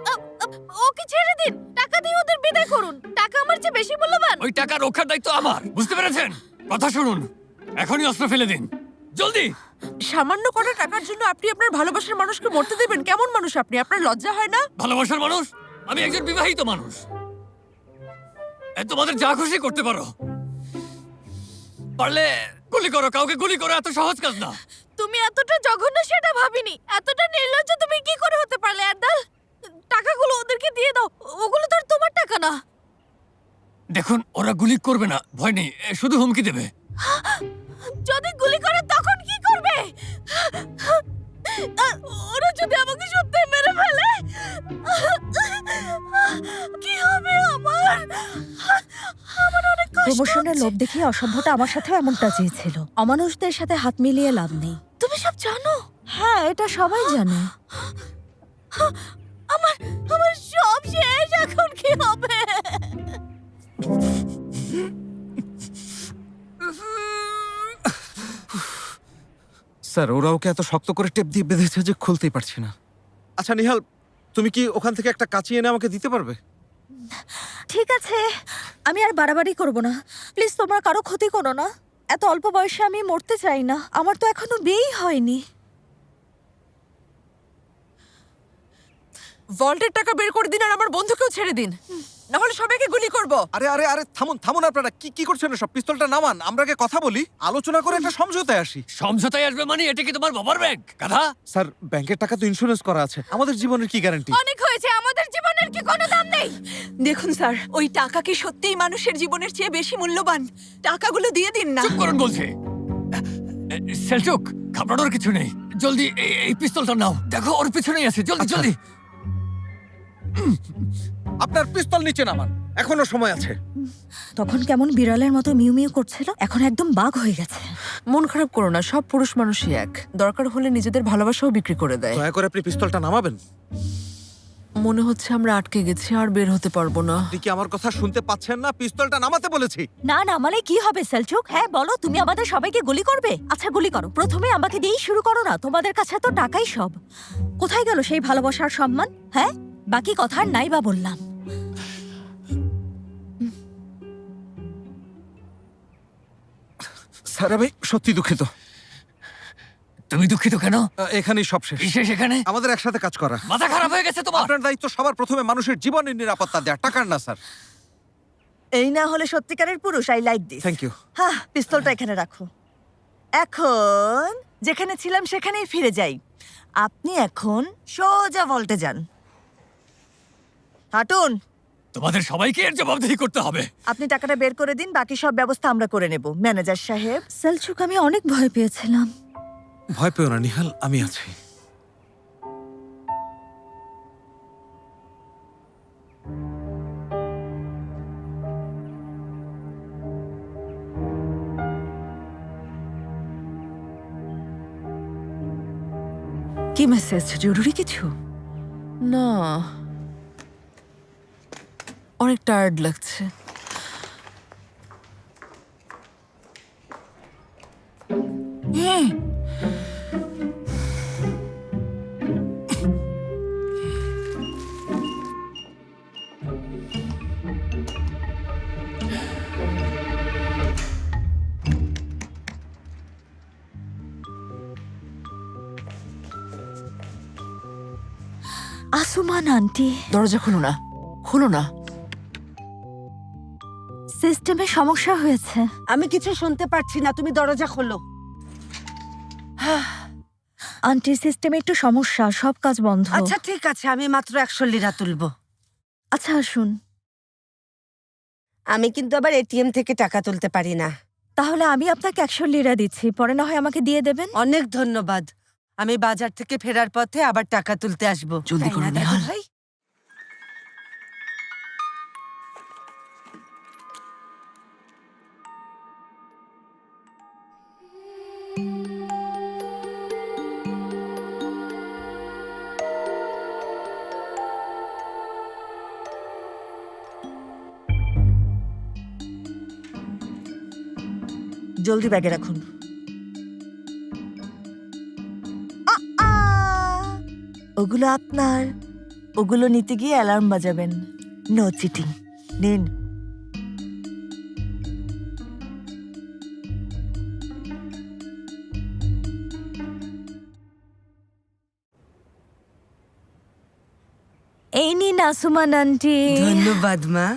ওকে ছেড়ে দিন, টাকা দিয়ে ওদের বিদায় করুন। টাকা আমার চেয়ে বেশি মূল্যবান। ওই টাকা রক্ষার দায়িত্ব আমার, বুঝতে পেরেছেন? কথা শুনুন, এখনই অস্ত্র ফেলে দিন, জলদি। সামান্য কটা টাকার জন্য আপনি আপনার ভালোবাসার মানুষকে মরতে দেবেন? কেমন মানুষ আপনি? আপনার লজ্জা হয় না? ভালোবাসার মানুষ? আমি একজন বিবাহিত মানুষ। তোমাদের যা খুশি করতে পারো, পারলে গুলি করো, কাউকে গুলি করো, এত সহজ কাজ না। তুমি এতটা জঘন্য সেটা ভাবিনি। এতটা নির্লজ্জ তুমি কি করে হতে পারলে আর্দাল? টাকাগুলো ওদেরকে দিয়ে দাও, ওগুলো তো আর তোমার টাকা না। দেখুন, ওরা গুলি করবে না, ভয় নেই, শুধু হুমকি দেবে। যদি গুলি করে তখন কি করবে? ওরা যদি আমাকে সত্যি মেরে ফেলে কি হবে আমার? আমার অনেক কষ্ট। প্রমোশনের লোভ দেখিয়ে অসভ্যতা আমার সাথে এমনটা চেয়েছিল। অমানুষদের সাথে হাত মিলিয়ে লাভ নেই। তুমি সব জানো? হ্যাঁ, এটা সবাই জানে। আমার আমার সব শেষ, এখন কি হবে? স্যার, ওরা ওকে এত শক্ত করে টেপ দিয়ে বেঁধেছে যে খুলতেই পারছি না। আচ্ছা নিহাল, তুমি কি ওখান থেকে একটা কাঁচি এনে আমাকে দিতে পারবে? ঠিক আছে, আমি আর বাড়াবাড়ি করব না। প্লিজ তোমরা কারো ক্ষতি করো না। এত অল্প বয়সে আমি মরতে চাই না। আমার তো এখনো বিয়েই হয়নি। ভল্টের টাকা বের করে দিন আর আমার বন্ধুকেও ছেড়ে দিন, না হলে সবাইকে গুলি করব। আরে আরে আরে থামুন থামুন, আপনারা কি কি করছেন? সব পিস্তলটা নামান, আমরা আগে কথা বলি, আলোচনা করে একটা সমঝোতায় আসি। সমঝোতায় আসবে মানে? এটা কি তোমার বাবার ব্যাংক, গাধা? স্যার, ব্যাংকের টাকা তো ইন্স্যুরেন্স করা আছে, আমাদের জীবনের কি গ্যারান্টি? অনেক হয়েছে, আমাদের জীবনের কি কোনো দাম নেই? দেখুন স্যার, ওই টাকা কি সত্যিই মানুষের জীবনের চেয়ে বেশি মূল্যবান? টাকাগুলো দিয়ে দিন না। চুপ করুন বলছি। সেলচুক, ঘাবড়ানোর কিছু নেই, জলদি এই পিস্তলটা নাও। দেখো, ওর পিছনেই আছে, জলদি জলদি। আপনার পিস্তল নিচে নামান, এখনো সময় আছে। তখন কেমন বিড়ালের মতো মিউ মিউ করছিল, এখন একদম বাঘ হয়ে গেছে। মন খারাপ করো না, সব পুরুষ মানুষই এক। দরকার হলে নিজেদের ভালোবাসাও বিক্রি করে দেয়। দয়া করে আপনি পিস্তলটা নামাবেন। মনে হচ্ছে আমরা আটকে গেছি, আর বের হতে পারবো না। আপনি কি আমার কথা শুনতে পাচ্ছেন না? পিস্তলটা নামাতে বলেছি। না না, মানে কি হবে সেলচুক? হ্যাঁ বলো, তুমি আমাদের সবাইকে গুলি করবে? আচ্ছা গুলি করো, প্রথমে আমাকে দিয়েই শুরু করো না। তোমাদের কাছে তো টাকাই সব। কোথায় গেল সেই ভালোবাসার সম্মান? হ্যাঁ, বাকি কথা আর নাই বা বললাম। স্যার, আমি সত্যি দুঃখিত। তুমি দুঃখিত কেন? এখানেই সব শেষ। শেষ এখানে? আমাদের একসাথে কাজ করা। মাথা খারাপ হয়ে গেছে তোমার? আপনার দায়িত্ব সবার প্রথমে মানুষের জীবনের নিরাপত্তা দেয়া, টাকার না স্যার। এই না হলে সত্যিকারের পুরুষ। I like this. Thank you. হ্যাঁ, পিস্তলটা এখানে রাখো। এখন যেখানে ছিলাম সেখানেই ফিরে যাই। আপনি এখন সোজা ভল্টে যান, হাঁটুন। তোমাদের সবাইকে এর জবাবদিহি করতে হবে। আপনি টাকাটা বের করে দিন, বাকি সব ব্যবস্থা আমরা করে নেব। ম্যানেজার সাহেব। সেলচুক, আমি অনেক ভয় পেয়েছিলাম। ভয় পেও না নিহাল, আমি আছি। কি মেসেজ? জরুরি কিছু? না, অনেক টায়ার্ড লাগছে। আসুমান আন্টি, দরজা খুলো না, খুলো না। সিস্টেমে সমস্যা হয়েছে। আমি কিছু শুনতে পাচ্ছি না, তুমি দরজা খোলো। আন্টি, সিস্টেমে একটু সমস্যা, সব কাজ বন্ধ। আচ্ছা ঠিক আছে, আমি মাত্র 100 লিরা তুলবো। আচ্ছা আসুন। আমি কিন্তু আবার এটিএম থেকে টাকা তুলতে পারি না। তাহলে আমি আপনাকে 100 লিরা দিচ্ছি, পরে না হয় আমাকে দিয়ে দেবেন। অনেক ধন্যবাদ। আমি বাজার থেকে ফেরার পথে আবার টাকা তুলতে আসবো। জলদি তাই করো, না, দাদু নিহাল। ভাই? জলদি ব্যাগে রাখুন। ওগুলো আপনার। ওগুলো নিতে গিয়ে অ্যালার্ম বাজাবেন। No cheating. নিন। এই নিন আসুমান আন্টি। ধন্যবাদ মা।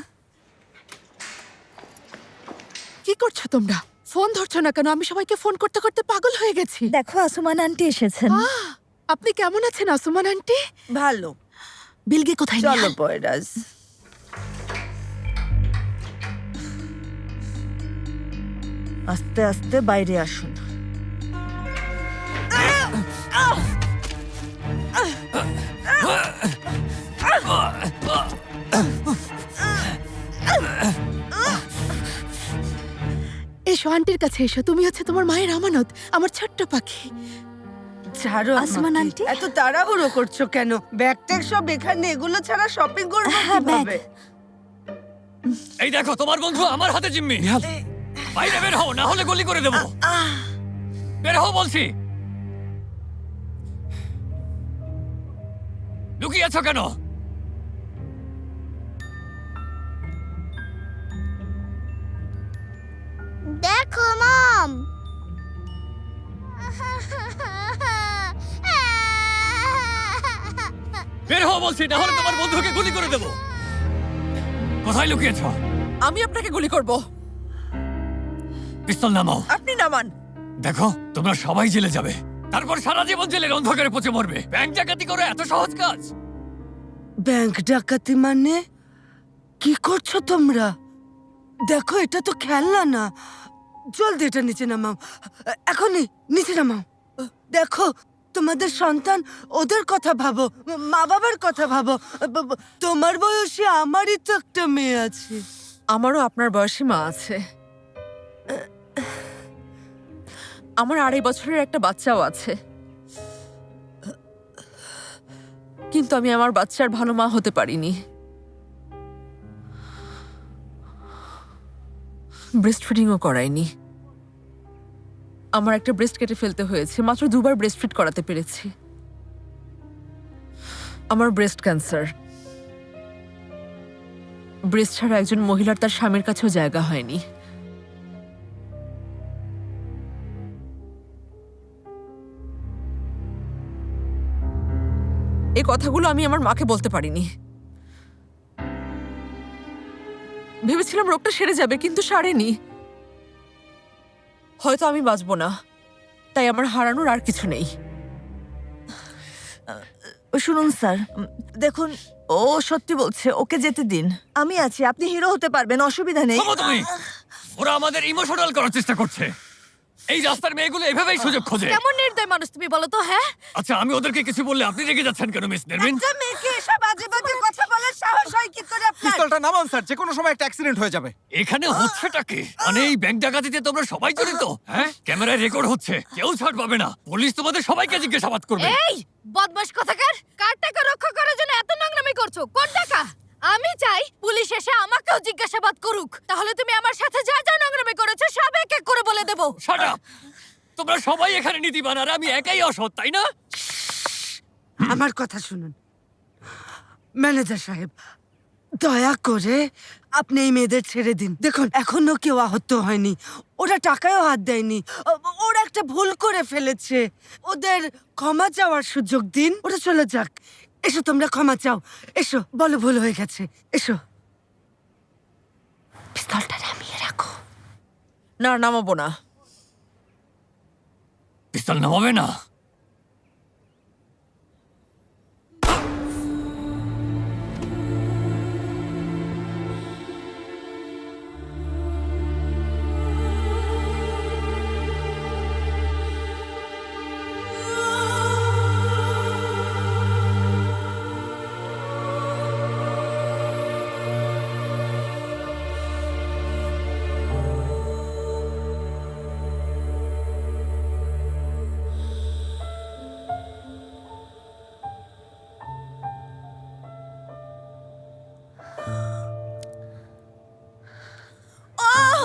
কি করছো তোমরা? ফোন ধরছো না কেন? আমি সবাইকে ফোন করতে করতে পাগল হয়ে গেছি। দেখো আসুমান আন্টি এসেছেন। আপনি কেমন আছেন আসুমান আন্টি? ভালো। বিলগে কোথায়? চলো পয়রাজ। আস্তে আস্তে বাইরে আসুন। এসো আন্টির কাছে এসো। তুমি হচ্ছে তোমার মায়ের আমানত, আমার ছোট্ট পাখি। ছাড়ো আসমান আমাকে। আন্টি? এত তাড়াহুড়ো করছো কেন? ব্যাগ ট্যাগ সব এখানে, এগুলো ছাড়া শপিং করবো কিভাবে? এই দেখো তোমার বন্ধু আমার হাতে জিম্মি। বাইরে বের হও, না হলে গুলি করে দেবো। বের হও বলছি। লুকিয়ে আছো কেন? দেখো মম, বের হও বলছি, না হলে তোমার বন্ধুকে গুলি করে দেবো। কোথায় লুকিয়েছো? আমি আপনাকে গুলি করব। পিস্তল নামাও। আপনি নামান। দেখো তোমরা সবাই জেলে যাবে, তারপর সারা জীবন জেলের অন্ধকারে পচে মরবে। ব্যাংক ডাকাতি করে এত সহজ কাজ? ব্যাংক ডাকাতি মানে? কি করছো তোমরা? দেখো এটা তো খেলনা না। জলদি এটা নিচে নামাও, এখনই নিচে নামাও। দেখো তোমাদের সন্তান, ওদের কথা ভাবো, মা বাবার কথা ভাবো। তোমার বয়সে আমারই তো একটা মেয়ে আছে। আমারও আপনার বয়সী মা আছে। আমার 2.5 বছরের একটা বাচ্চাও আছে। কিন্তু আমি আমার বাচ্চার ভালো মা হতে পারিনি। ব্রেস্ট ফিডিংও করাইনি। আমার একটা ব্রেস্ট কেটে ফেলতে হয়েছে, মাত্র 2 বার ব্রেস্ট ফিড করাতে পেরেছি। আমার ব্রেস্ট ক্যান্সার। ব্রেস্ট ছাড়া একজন মহিলার তার স্বামীর কাছেও জায়গা হয়নি। এই কথাগুলো আমি আমার মাকে বলতে পারিনি। ভেবেছিলাম রোগটা সেরে যাবে, কিন্তু সারেনি। হয়তো আমি বাঁচবো না, তাই আমার হারানোর আর কিছু নেই। শুনুন স্যার, দেখুন ও সত্যি বলছে, ওকে যেতে দিন। আমি আছি, আপনি হিরো হতে পারবেন, অসুবিধা নেই। থামো তুমি। ওরা আমাদের ইমোশনাল করার চেষ্টা করছে। এই রাস্তার মেয়েগুলো এভাবেই সুযোগ খোঁজে। কেমন নির্দয় মানুষ তুমি বলো তো? হ্যাঁ, আচ্ছা আমি ওদেরকে কিছু বললে আপনি রেগে যাচ্ছেন কেন মিস নারমিন? একটা মেয়েকে এসব বাজে বাজে কথা বলার সাহস হয় কি করে আপনার? পিস্তলটা নামান স্যার, যে কোনো সময় একটা অ্যাক্সিডেন্ট হয়ে যাবে। এখানে হচ্ছেটা কি? মানে এই ব্যাংক ডাকাতিতে তোমরা সবাই জড়িত? হ্যাঁ, ক্যামেরায় রেকর্ড হচ্ছে, কেউ ছাড় পাবে না। পুলিশ তোমাদের সবাইকে জিজ্ঞাসাবাদ করবে। এই বদমাশ কথাকার, কার টাকা রক্ষা করার জন্য এত নোংরামি করছো? কোন টাকা? আমি চাই পুলিশ এসে আমাকেও জিজ্ঞাসাবাদ করুক, তাহলে তুমি আমার সাথে যা যা নোংরামি করেছো সব এক এক করে বলে দেবো। Shut up! তোমরা সবাই এখানে নীতিবান আর আমি একাই অসৎ, তাই না? আমার কথা শুনুন ম্যানেজার সাহেব, দয়া করে আপনি এই মেয়েদের ছেড়ে দিন। দেখুন এখনো কেউ আহত হয়নি, ওরা টাকায়ও হাত দেয়নি। ওরা একটা ভুল করে ফেলেছে, ওদের ক্ষমা চাওয়ার সুযোগ দিন, ওরা চলে যাক। এসো তোমরা ক্ষমা চাও, এসো বলো ভুল হয়ে গেছে, এসো। পিস্তলটা নামিয়ে রাখো। না, নামাবো না। পিস্তল নামাবে না?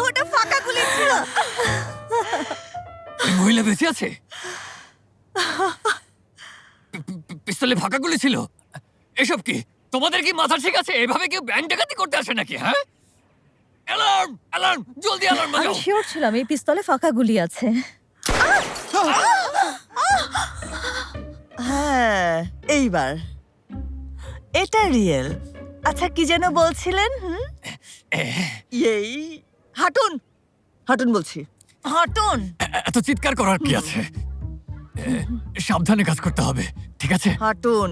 ওটা ফাঁকা গুলি ছিল। এই মহিলা বেঁচে আছে? পিস্তলে ফাঁকা গুলি ছিল। এসব কি? তোমাদের কি মাথা ঠিক আছে? এভাবে কেউ ব্যাংক ডাকাতি করতে আসে নাকি? হ্যাঁ, অ্যালার্ম অ্যালার্ম, জলদি অ্যালার্ম আমি বাজাও। শিওর ছিলাম এই পিস্তলে ফাঁকা গুলি আছে। হ্যাঁ, এইবার এটা রিয়েল। আচ্ছা, কি যেন বলছিলেন? এই হাঁটুন, হাঁটুন বলছি, হাঁটুন। এত চিৎকার করার কি আছে? সাবধানে কাজ করতে হবে, ঠিক আছে? হাঁটুন।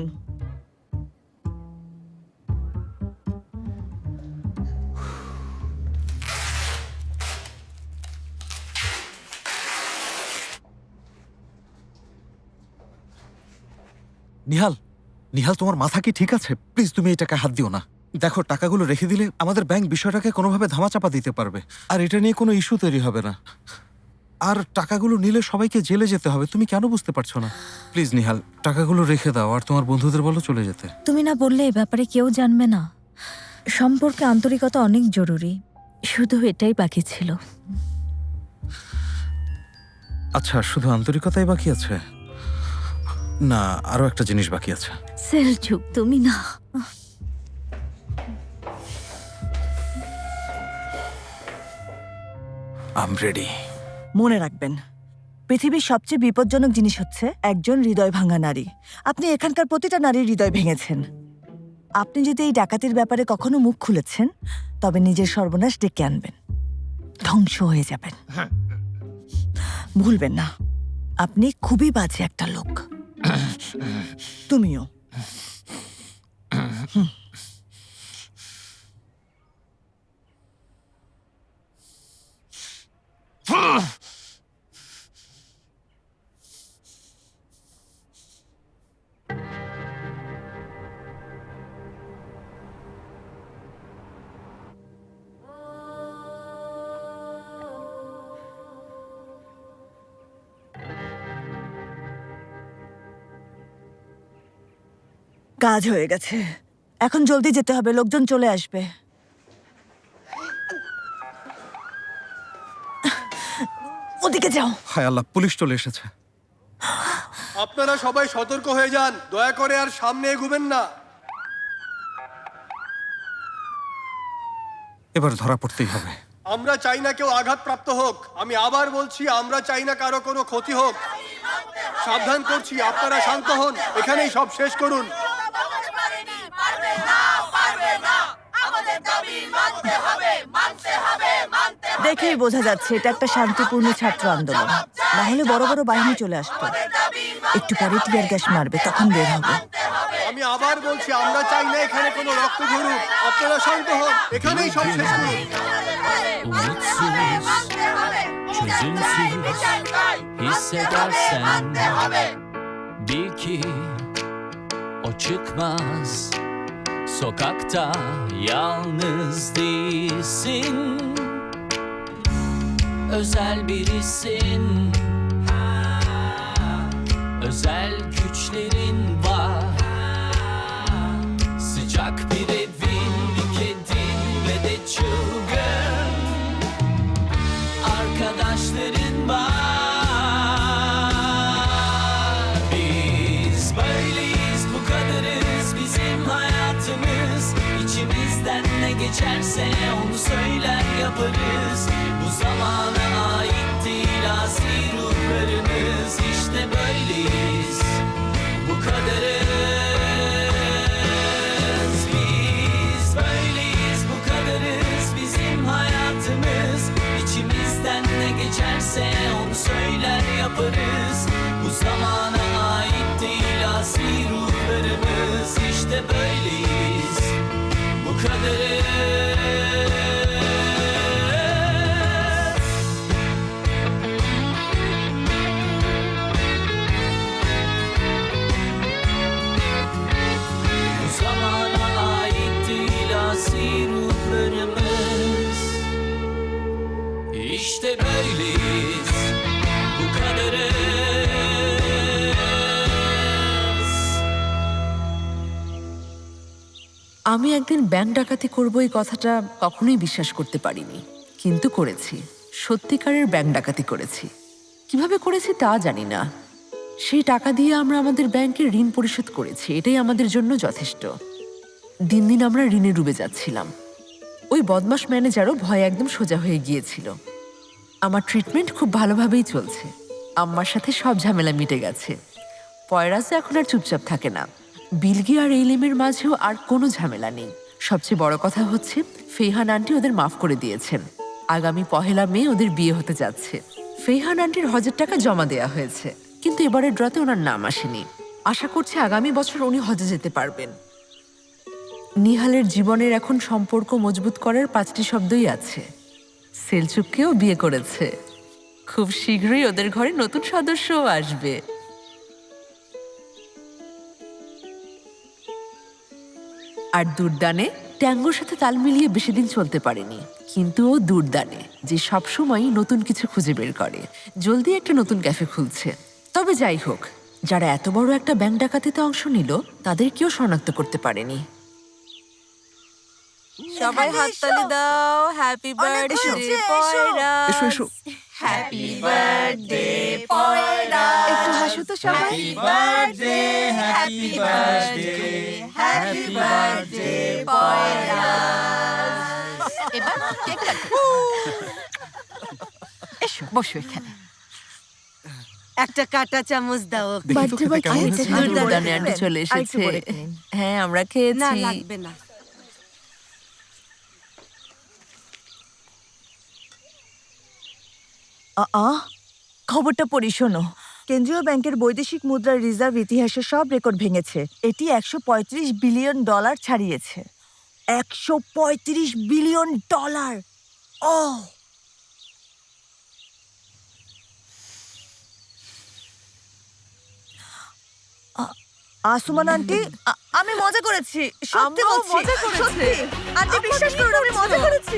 নিহাল, নিহাল, তোমার মাথা কি ঠিক আছে? প্লিজ তুমি এই টাকায় হাত দিও না। দেখো, টাকাগুলো রেখে দিলে আমাদের ব্যাংক বিষয়টাকে কোনোভাবে ধামাচাপা দিতে পারবে, আর এটা নিয়ে কোনো ইস্যু তৈরি হবে না। আর টাকাগুলো নিলে সবাইকে জেলে যেতে হবে। তুমি কেন বুঝতে পারছো না? প্লিজ নিহাল, টাকাগুলো রেখে দাও, আর তোমার বন্ধুদের বলো চলে যেতে। তুমি না বললে এ ব্যাপারে কেউ জানবে না? সম্পর্কে আন্তরিকতা অনেক জরুরি, শুধু এটাই বাকি ছিল। আচ্ছা, শুধু আন্তরিকতাই বাকি আছে? না, আরো একটা জিনিস বাকি আছে। সেলচুক, তুমি না। I am ready. মনে রাখবেন, পৃথিবীর সবচেয়ে বিপজ্জনক জিনিস হচ্ছে একজন হৃদয় ভাঙা নারী। আপনি এখানকার প্রতিটা নারীর হৃদয় ভেঙেছেন। আপনি যদি এই ডাকাতির ব্যাপারে কখনো মুখ খুলেছেন, তবে নিজের সর্বনাশ ডেকে আনবেন, ধ্বংস হয়ে যাবেন। ভুলবেন না, আপনি খুবই বাজে একটা লোক। তুমিও। কাজ হয়ে গেছে, এখন জলদি যেতে হবে, লোকজন চলে আসবে। ওদিকে যাও। হায় আল্লাহ, পুলিশ চলে এসেছে। আপনারা সবাই সতর্ক হয়ে যান, দয়া করে আর সামনে এগোবেন না। এবার ধরা পড়তেই হবে। আমরা চাই না কেউ আঘাতপ্রাপ্ত হোক। আমি আবার বলছি, আমরা চাই না কারো কোনো ক্ষতি হোক। সাবধান করছি, আপনারা শান্ত হন, এখানেই সব শেষ করুন। দেখেই বোঝা যাচ্ছে এটা একটা শান্তিপূর্ণ ছাত্র আন্দোলন, না হলে বড় বড় বাহিনী চলে আসতো। একটু পরে টিয়ার গ্যাস মারবে, তখন বের হবে। আমি আবার বলছি, আমরা চাই না এখানে কোনো রক্ত ঝরুক। আপনারা শান্ত হন, এখানেই সব শেষ করুন। Hissedersen bil ki o çıkmaz. Sokakta yalnız değilsin. Özel birisin. Özel güçlerin var. Sıcak bir evin, bir kedin ve de çılgın arkadaşların var. Biz böyleyiz, bu kadarız, bizim hayatımız. İçimizden ne geçerse onu söyler yaparız. Bu zamana ait değil asi ruhlarımız. İşte böyleyiz, bu kadarız. Biz böyleyiz, bu kadarız, bizim hayatımız. İçimizden ne geçerse onu söyler yaparız. Bu zamana ait değil asi ruhlarımız. İşte böyleyiz, bu kadarız. Bu zamana ait değil asi ruhlarımız. İşte böyleyiz, bu kadarız. আমি একদিন bank ডাকাতি করব এই কথাটা কখনোই বিশ্বাস করতে পারিনি, কিন্তু করেছি। সত্যিকারের ব্যাংক ডাকাতি করেছি। কিভাবে করেছি তা জানি না, সেই টাকা দিয়ে আমরা আমাদের ব্যাংকের ঋণ পরিশোধ করেছি, এটাই আমাদের জন্য যথেষ্ট। দিন দিন আমরা ঋণে ডুবে যাচ্ছিলাম। ওই বদমাশ ম্যানেজারও ভয়ে একদম সোজা হয়ে গিয়েছিল। আমার ট্রিটমেন্ট খুব ভালোভাবেই চলছে, আম্মার সাথে সব ঝামেলা মিটে গেছে। পয়রাজও এখন আর চুপচাপ থাকে না। বিলগি আর এইলিমের মাঝেও আর কোনো ঝামেলা নেই। সবচেয়ে বড় কথা হচ্ছে ফেহান আন্টি ওদের মাফ করে দিয়েছেন। আগামী 1 মে ওদের বিয়ে হতে যাচ্ছে। ফেহান আন্টির হজের টাকা জমা দেয়া হয়েছে, কিন্তু এবারের ড্রতে ওনার নাম আসেনি। আশা করছি আগামী বছর উনি হজে যেতে পারবেন। নিহালের জীবনের এখন সম্পর্ক মজবুত করার 5টি শব্দই আছে। সেলচুককেও বিয়ে করেছে। খুব শীঘ্রই ওদের ঘরে নতুন সদস্যও আসবে। আর দুর্দানে ট্যাঙ্গোর সাথে তাল মিলিয়ে বেশি দিন চলতে পারেনি, কিন্তু ও দুর্দানে যে সবসময়ই নতুন কিছু খুঁজে বের করে। জলদি একটা নতুন ক্যাফে খুলছে। তবে যাই হোক, যারা এত বড় একটা ব্যাংক ডাকাতিতে অংশ নিল তাদের কেউ শনাক্ত করতে পারেনি। সবাই হাততালি দাও। Happy birthday Poyraz. এসো এসো। Happy birthday Poyraz. একটু হাসো তো সবাই। Happy birthday, happy birthday, happy birthday Poyraz. এবার কেক কাটো। এসো বসো এখানে। একটা কাঁটা চামচ দাও। দুর্দানে আন্টি চলে এসেছে। হ্যাঁ, আমরা খেয়েছি। না, লাগবে না। খবরটা পড়ি শোনো। কেন্দ্রীয় ব্যাংকের বৈদেশিক মুদ্রার রিজার্ভ ইতিহাসে সব রেকর্ড ভেঙেছে। এটি $135 বিলিয়ন ছাড়িয়েছে। $135 বিলিয়ন। ও আসুমান আন্টি, আমি মজা করেছি, সত্যি বলছি। সত্যি আন্টি, বিশ্বাস করুন আমি মজা করেছি।